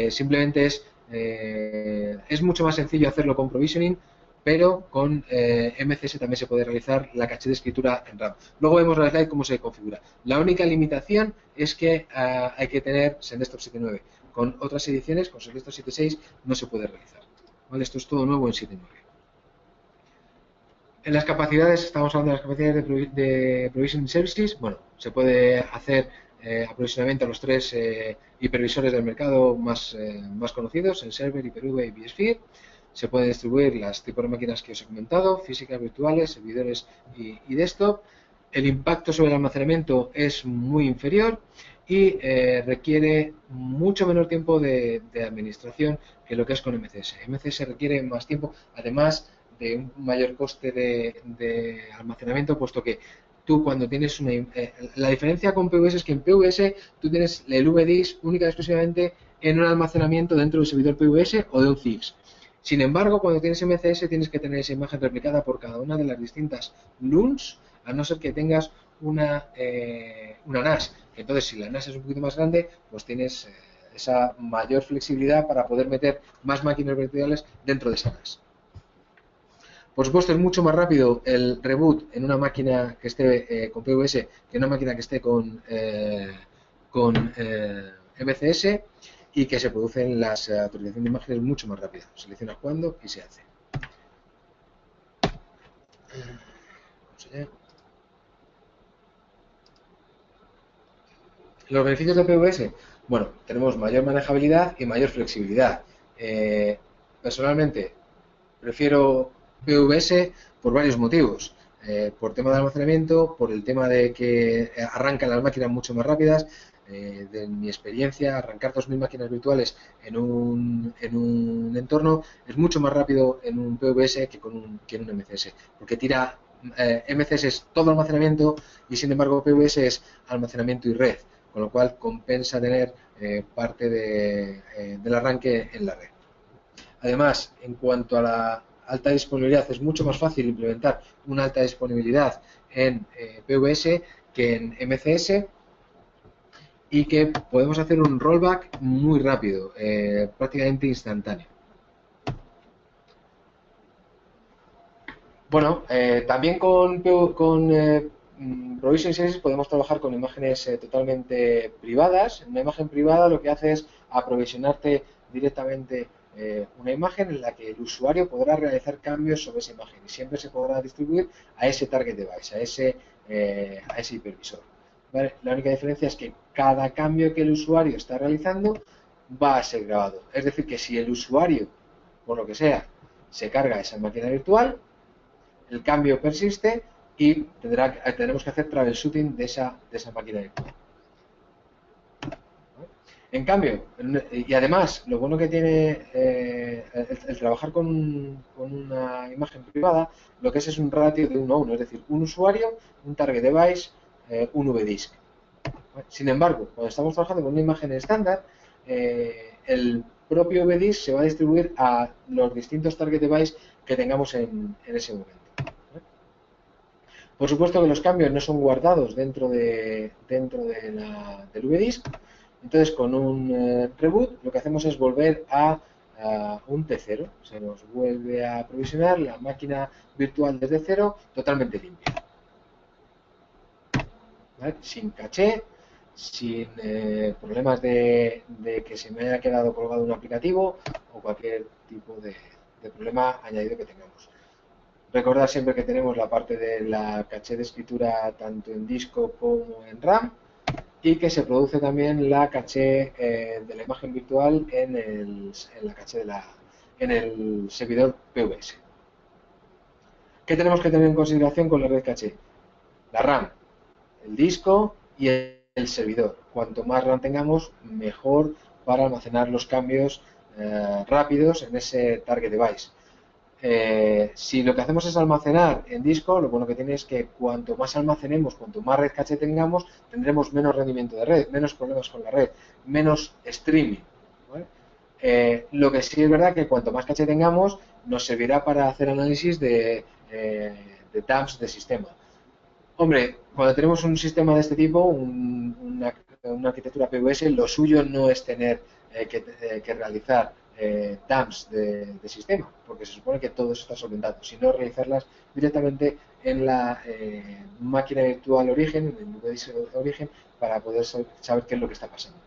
Simplemente es mucho más sencillo hacerlo con Provisioning, pero con MCS también se puede realizar la caché de escritura en RAM. Luego vemos en la slide cómo se configura. La única limitación es que hay que tener SendDesktop 7.9. Con otras ediciones, con SendDesktop 7.6, no se puede realizar. ¿Vale? Esto es todo nuevo en 7.9. En las capacidades, estamos hablando de las capacidades de Provisioning Services. Bueno, se puede hacer aprovisionamiento a los tres hipervisores del mercado más conocidos, el Server, Hyper-V y vSphere. Se pueden distribuir las tipos de máquinas que os he comentado, físicas, virtuales, servidores y desktop. El impacto sobre el almacenamiento es muy inferior y requiere mucho menor tiempo de administración que lo que es con MCS. MCS requiere más tiempo, además de un mayor coste de almacenamiento, puesto que tú cuando tienes la diferencia con PVS es que en PVS tú tienes el VDIS única y exclusivamente en un almacenamiento dentro del servidor PVS o de un CIFS. Sin embargo, cuando tienes MCS tienes que tener esa imagen replicada por cada una de las distintas LUNs, a no ser que tengas una NAS. Entonces, si la NAS es un poquito más grande, pues tienes esa mayor flexibilidad para poder meter más máquinas virtuales dentro de esa NAS. Por supuesto, es mucho más rápido el reboot en una máquina que esté con PVS que en una máquina que esté con MCS, y que se producen las actualizaciones de imágenes mucho más rápido. Seleccionas cuándo y se hace. Los beneficios de PVS, bueno, tenemos mayor manejabilidad y mayor flexibilidad. Personalmente, prefiero PVS por varios motivos. Por tema de almacenamiento, por el tema de que arrancan las máquinas mucho más rápidas. De mi experiencia, arrancar 2000 máquinas virtuales en un entorno es mucho más rápido en un PVS que en un MCS, porque tira MCS es todo almacenamiento y sin embargo PVS es almacenamiento y red, con lo cual compensa tener parte del arranque en la red. Además, en cuanto a la alta disponibilidad, es mucho más fácil implementar una alta disponibilidad en PVS que en MCS, y que podemos hacer un rollback muy rápido, prácticamente instantáneo. Bueno, también con Provision Services podemos trabajar con imágenes totalmente privadas. Una imagen privada lo que hace es aprovisionarte directamente una imagen en la que el usuario podrá realizar cambios sobre esa imagen y siempre se podrá distribuir a ese target device, a ese hipervisor. ¿Vale? La única diferencia es que cada cambio que el usuario está realizando va a ser grabado. Es decir, que si el usuario, por lo que sea, se carga esa máquina virtual, el cambio persiste y tenemos que hacer troubleshooting de esa máquina virtual. En cambio, y además, lo bueno que tiene el trabajar con una imagen privada, lo que es un ratio de 1 a 1, es decir, un usuario, un target device, un VDisk. Sin embargo, cuando estamos trabajando con una imagen estándar, el propio VDisk se va a distribuir a los distintos target device que tengamos en ese momento. Por supuesto que los cambios no son guardados dentro del VDisk. Entonces, con un reboot, lo que hacemos es volver a un T0. Se nos vuelve a provisionar la máquina virtual desde cero, totalmente limpia. ¿Vale? Sin caché, sin problemas de que se me haya quedado colgado un aplicativo o cualquier tipo de problema añadido que tengamos. Recordad siempre que tenemos la parte de la caché de escritura tanto en disco como en RAM, y que se produce también la caché de la imagen virtual en la caché en el servidor PVS. ¿Qué tenemos que tener en consideración con la red caché? La RAM, el disco y el servidor. Cuanto más RAM tengamos, mejor para almacenar los cambios rápidos en ese target device. Si lo que hacemos es almacenar en disco, lo bueno que tiene es que cuanto más almacenemos, cuanto más red caché tengamos, tendremos menos rendimiento de red, menos problemas con la red, menos streaming, ¿vale? Lo que sí es verdad que cuanto más caché tengamos, nos servirá para hacer análisis de dumps de sistema. Hombre, cuando tenemos un sistema de este tipo, una arquitectura PVS, lo suyo no es tener que realizar dumps de sistema, porque se supone que todo eso está solventado, sino realizarlas directamente en la máquina virtual origen, en el VDisk de origen, para poder saber qué es lo que está pasando.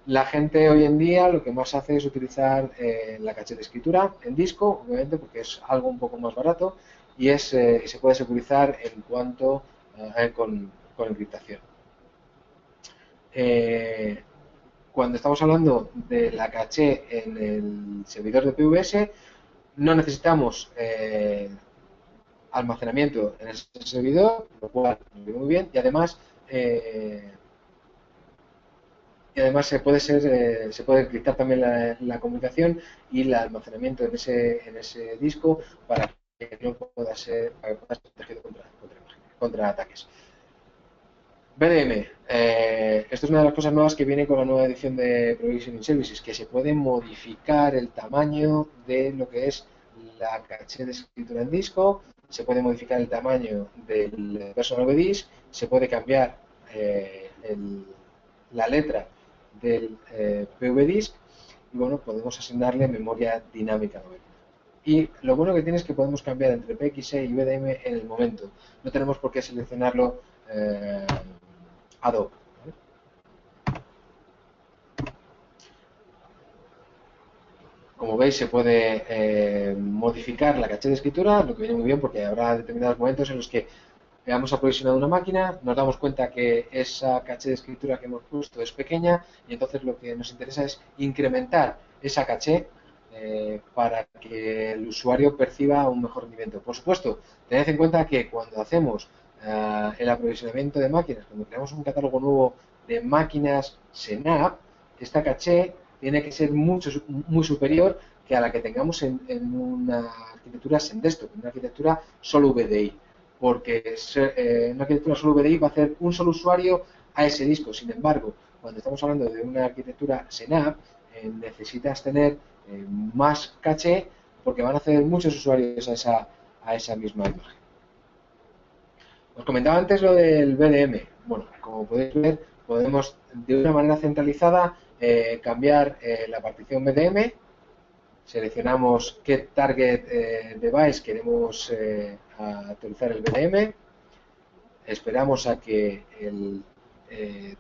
La gente hoy en día lo que más hace es utilizar la caché de escritura en disco, obviamente porque es algo un poco más barato y se puede securizar en cuanto con encriptación. Cuando estamos hablando de la caché en el servidor de PVS, no necesitamos almacenamiento en ese servidor, lo cual nos viene muy bien, y además se puede encriptar también la comunicación y el almacenamiento en ese disco para que no pueda ser protegido contra ataques. BDM. Esto es una de las cosas nuevas que viene con la nueva edición de Provisioning Services, que se puede modificar el tamaño de lo que es la caché de escritura en disco, se puede modificar el tamaño del personal VDisk, se puede cambiar la letra del PVDisk y bueno, podemos asignarle memoria dinámica nueva. Y lo bueno que tiene es que podemos cambiar entre PXE y BDM en el momento. No tenemos por qué seleccionarlo ad hoc. Como veis, se puede modificar la caché de escritura, lo que viene muy bien porque habrá determinados momentos en los que hemos aprovisionado una máquina, nos damos cuenta que esa caché de escritura que hemos puesto es pequeña y entonces lo que nos interesa es incrementar esa caché para que el usuario perciba un mejor rendimiento. Por supuesto, tened en cuenta que cuando hacemos el aprovisionamiento de máquinas, cuando creamos un catálogo nuevo de máquinas Senap, esta caché tiene que ser muy superior que a la que tengamos en una arquitectura Sendesktop, en una arquitectura solo VDI, porque una arquitectura solo VDI va a hacer un solo usuario a ese disco. Sin embargo, cuando estamos hablando de una arquitectura SNAP, necesitas tener más caché porque van a acceder muchos usuarios a esa misma imagen. Os comentaba antes lo del VDM. Bueno, como podéis ver, podemos de una manera centralizada cambiar la partición VDM. Seleccionamos qué target device queremos actualizar el VDM. Esperamos a que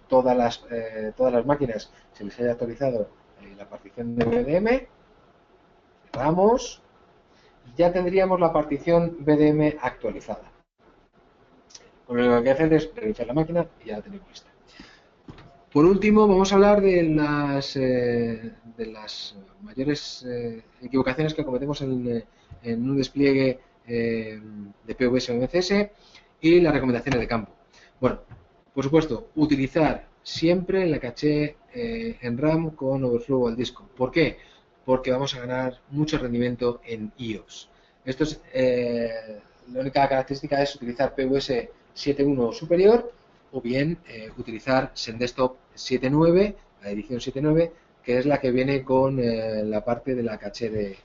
todas las máquinas se les haya actualizado la partición de VDM. Cerramos. Ya tendríamos la partición VDM actualizada. Lo que hay que hacer es reiniciar la máquina y ya la tenemos lista. Por último, vamos a hablar de las mayores equivocaciones que cometemos en un despliegue de PVS o MCS y las recomendaciones de campo. Bueno, por supuesto, utilizar siempre la caché en RAM con overflow al disco. ¿Por qué? Porque vamos a ganar mucho rendimiento en iOS. Esto es, la única característica es utilizar PVS 7.1 o superior, o bien utilizar Sendesktop 7.9, la edición 7.9, que es la que viene con la parte de la caché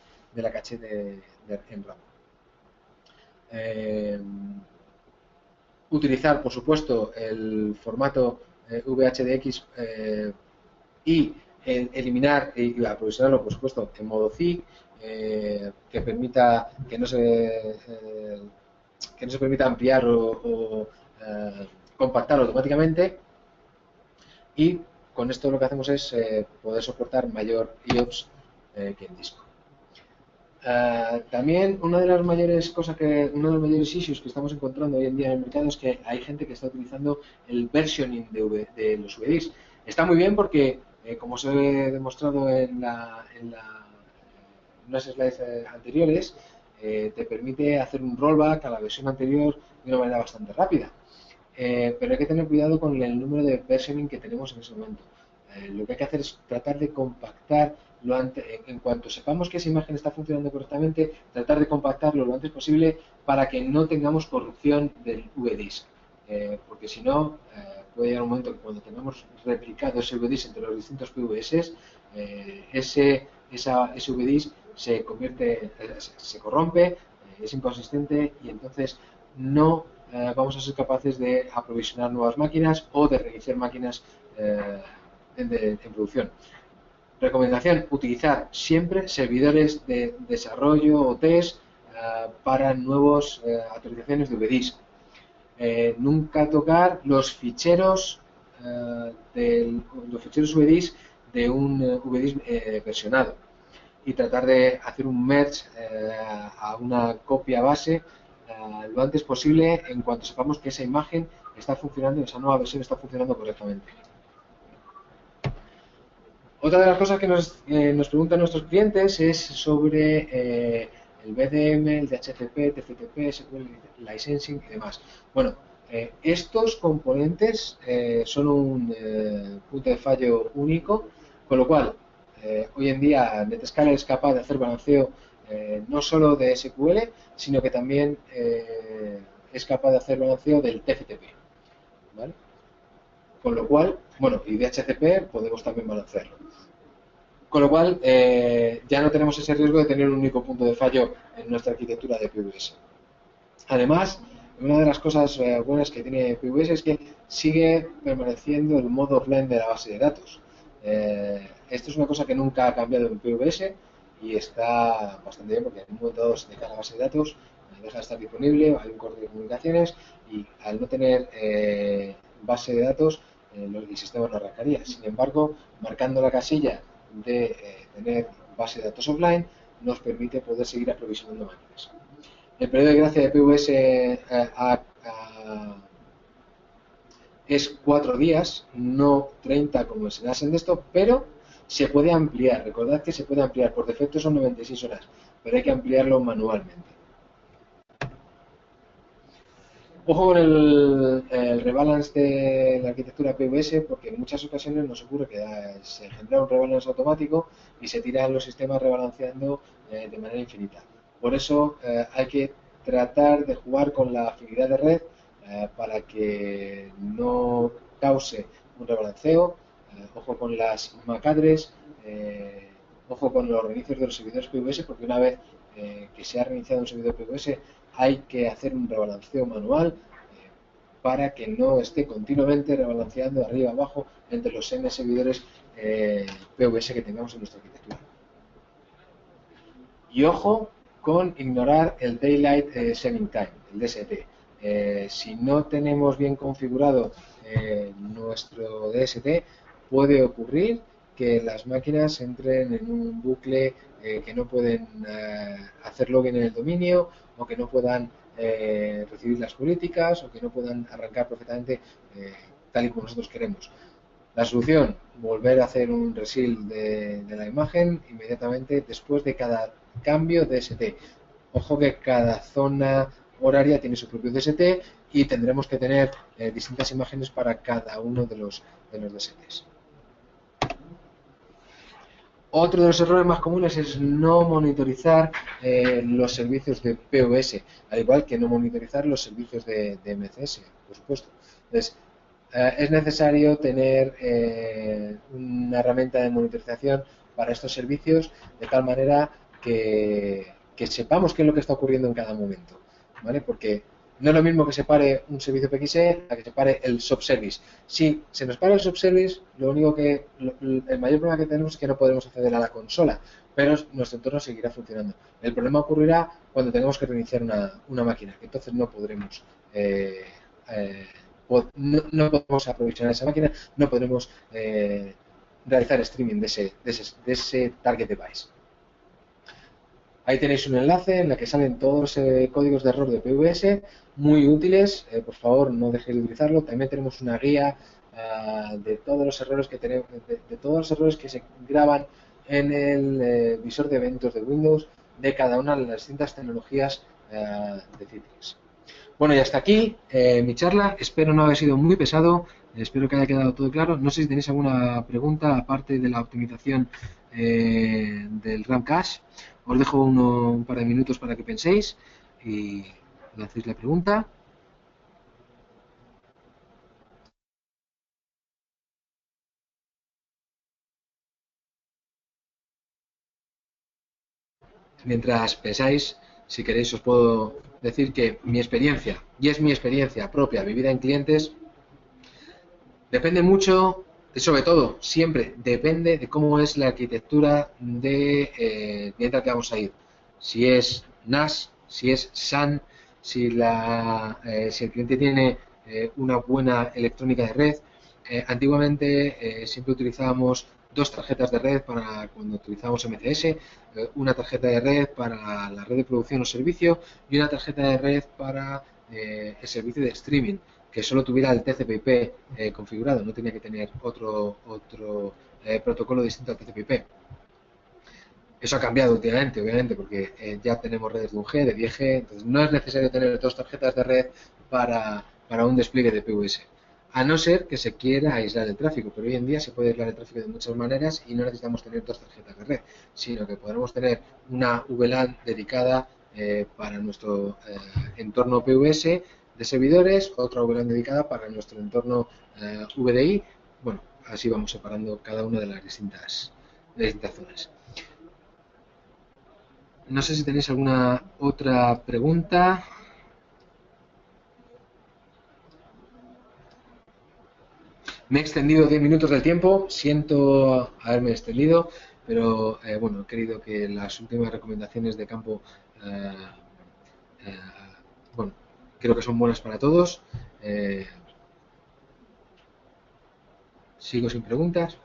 en RAM. Utilizar, por supuesto, el formato VHDX y eliminar y aprovisionarlo, por supuesto, en modo ZIG, que permita que no se permita ampliar o compactar automáticamente, y con esto lo que hacemos es poder soportar mayor IOPS que en disco. También uno de los mayores issues que estamos encontrando hoy en día en el mercado es que hay gente que está utilizando el versioning de los VDIs. Está muy bien porque, como os he demostrado en unas slides anteriores, te permite hacer un rollback a la versión anterior de una manera bastante rápida. Pero hay que tener cuidado con el número de versioning que tenemos en ese momento. Lo que hay que hacer es tratar de compactar en cuanto sepamos que esa imagen está funcionando correctamente, tratar de compactarlo lo antes posible para que no tengamos corrupción del VDIS. Porque si no, puede llegar un momento que cuando tengamos replicado ese VDIS entre los distintos PVS, ese VDIS se corrompe, es inconsistente, y entonces no vamos a ser capaces de aprovisionar nuevas máquinas o de reiniciar máquinas en producción. Recomendación: utilizar siempre servidores de desarrollo o test para nuevas actualizaciones de VDIS. Nunca tocar los ficheros VDIS de un VDIS versionado, y tratar de hacer un merge a una copia base lo antes posible en cuanto sepamos que esa imagen está funcionando, esa nueva versión está funcionando correctamente. Otra de las cosas que nos preguntan nuestros clientes es sobre el BDM, el DHCP, TCP, SQL Licensing y demás. Bueno, estos componentes son un punto de fallo único, con lo cual hoy en día Netscaler es capaz de hacer balanceo no solo de SQL, sino que también es capaz de hacer balanceo del TFTP, ¿vale? Con lo cual, bueno, y DHCP podemos también balancearlo. Con lo cual, ya no tenemos ese riesgo de tener un único punto de fallo en nuestra arquitectura de PVS. Además, una de las cosas buenas que tiene PVS es que sigue permaneciendo el modo offline de la base de datos. Esto es una cosa que nunca ha cambiado en PVS y está bastante bien, porque en un momento dado se deja la base de datos, deja de estar disponible, hay un corte de comunicaciones, y al no tener base de datos, el sistema no arrancaría. Sin embargo, marcando la casilla de tener base de datos offline nos permite poder seguir aprovisionando máquinas. El periodo de gracia de PVS es 4 días, no 30 como se da en esto, pero se puede ampliar. Recordad que se puede ampliar, por defecto son 96 horas, pero hay que ampliarlo manualmente. Ojo con el rebalance de la arquitectura PVS, porque en muchas ocasiones nos ocurre que se genera un rebalance automático y se tiran los sistemas rebalanceando de manera infinita. Por eso hay que tratar de jugar con la afinidad de red para que no cause un rebalanceo. Ojo con las MAC-address, ojo con los reinicios de los servidores PVS, porque una vez que se ha reiniciado un servidor PVS hay que hacer un rebalanceo manual para que no esté continuamente rebalanceando de arriba abajo entre los N servidores PVS que tengamos en nuestra arquitectura. Y ojo con ignorar el Daylight Saving Time, el DST. Si no tenemos bien configurado nuestro DST, puede ocurrir que las máquinas entren en un bucle que no pueden hacer login en el dominio, o que no puedan recibir las políticas, o que no puedan arrancar perfectamente tal y como nosotros queremos. La solución, volver a hacer un resil de la imagen inmediatamente después de cada cambio de DST. Ojo que cada zona horaria tiene su propio DST y tendremos que tener distintas imágenes para cada uno de los DSTs. Otro de los errores más comunes es no monitorizar los servicios de POS, al igual que no monitorizar los servicios de MCS, por supuesto. Entonces, es necesario tener una herramienta de monitorización para estos servicios de tal manera que sepamos qué es lo que está ocurriendo en cada momento, ¿vale? Porque no es lo mismo que se pare un servicio PXE a que se pare el subservice. Si se nos para el subservice, el mayor problema que tenemos es que no podremos acceder a la consola, pero nuestro entorno seguirá funcionando. El problema ocurrirá cuando tengamos que reiniciar una máquina, que entonces no podremos no podemos aprovisionar esa máquina, no podremos realizar streaming de ese target device. Ahí tenéis un enlace en el que salen todos los códigos de error de PVS, muy útiles, por favor no dejéis de utilizarlo. También tenemos una guía de todos los errores que tenemos, de todos los errores que se graban en el visor de eventos de Windows de cada una de las distintas tecnologías de Citrix. Bueno, y hasta aquí mi charla. Espero no haber sido muy pesado. Espero que haya quedado todo claro. No sé si tenéis alguna pregunta aparte de la optimización del RAM cache. Os dejo un par de minutos para que penséis y hacéis la pregunta. Mientras pensáis, si queréis os puedo decir que mi experiencia, y es mi experiencia propia vivida en clientes, depende mucho, sobre todo, siempre depende de cómo es la arquitectura de cliente al que vamos a ir. Si es NAS, si es SAN, si el cliente tiene una buena electrónica de red. Antiguamente siempre utilizábamos dos tarjetas de red para cuando utilizábamos MCS, una tarjeta de red para la red de producción o servicio y una tarjeta de red para el servicio de streaming, que solo tuviera el TCP/IP configurado, no tenía que tener otro protocolo distinto al TCP/IP. Eso ha cambiado últimamente, obviamente, porque ya tenemos redes de 1G, de 10G, entonces no es necesario tener dos tarjetas de red para un despliegue de PVS. A no ser que se quiera aislar el tráfico, pero hoy en día se puede aislar el tráfico de muchas maneras y no necesitamos tener dos tarjetas de red, sino que podremos tener una VLAN dedicada para nuestro entorno PVS de servidores, otra VLAN dedicada para nuestro entorno VDI. Bueno, así vamos separando cada una de las distintas zonas. No sé si tenéis alguna otra pregunta. Me he extendido 10 minutos del tiempo, siento haberme extendido, pero bueno, he querido que las últimas recomendaciones de campo, bueno, creo que son buenas para todos. Sigo sin preguntas.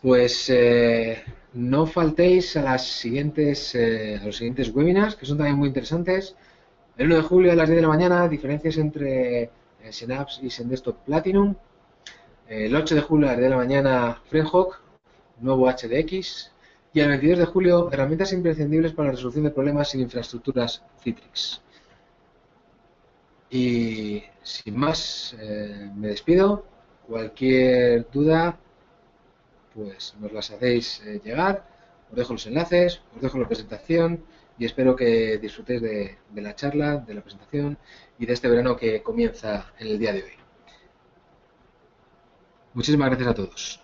Pues no faltéis a los siguientes webinars, que son también muy interesantes. El 1 de julio a las 10 de la mañana, diferencias entre Synapse y Desktop Platinum. El 8 de julio a las 10 de la mañana, FrameHawk, nuevo HDX. Y el 22 de julio, herramientas imprescindibles para la resolución de problemas en infraestructuras Citrix. Y sin más, me despido. Cualquier duda, pues nos las hacéis llegar. Os dejo los enlaces, os dejo la presentación y espero que disfrutéis de la charla, de la presentación y de este verano que comienza en el día de hoy. Muchísimas gracias a todos.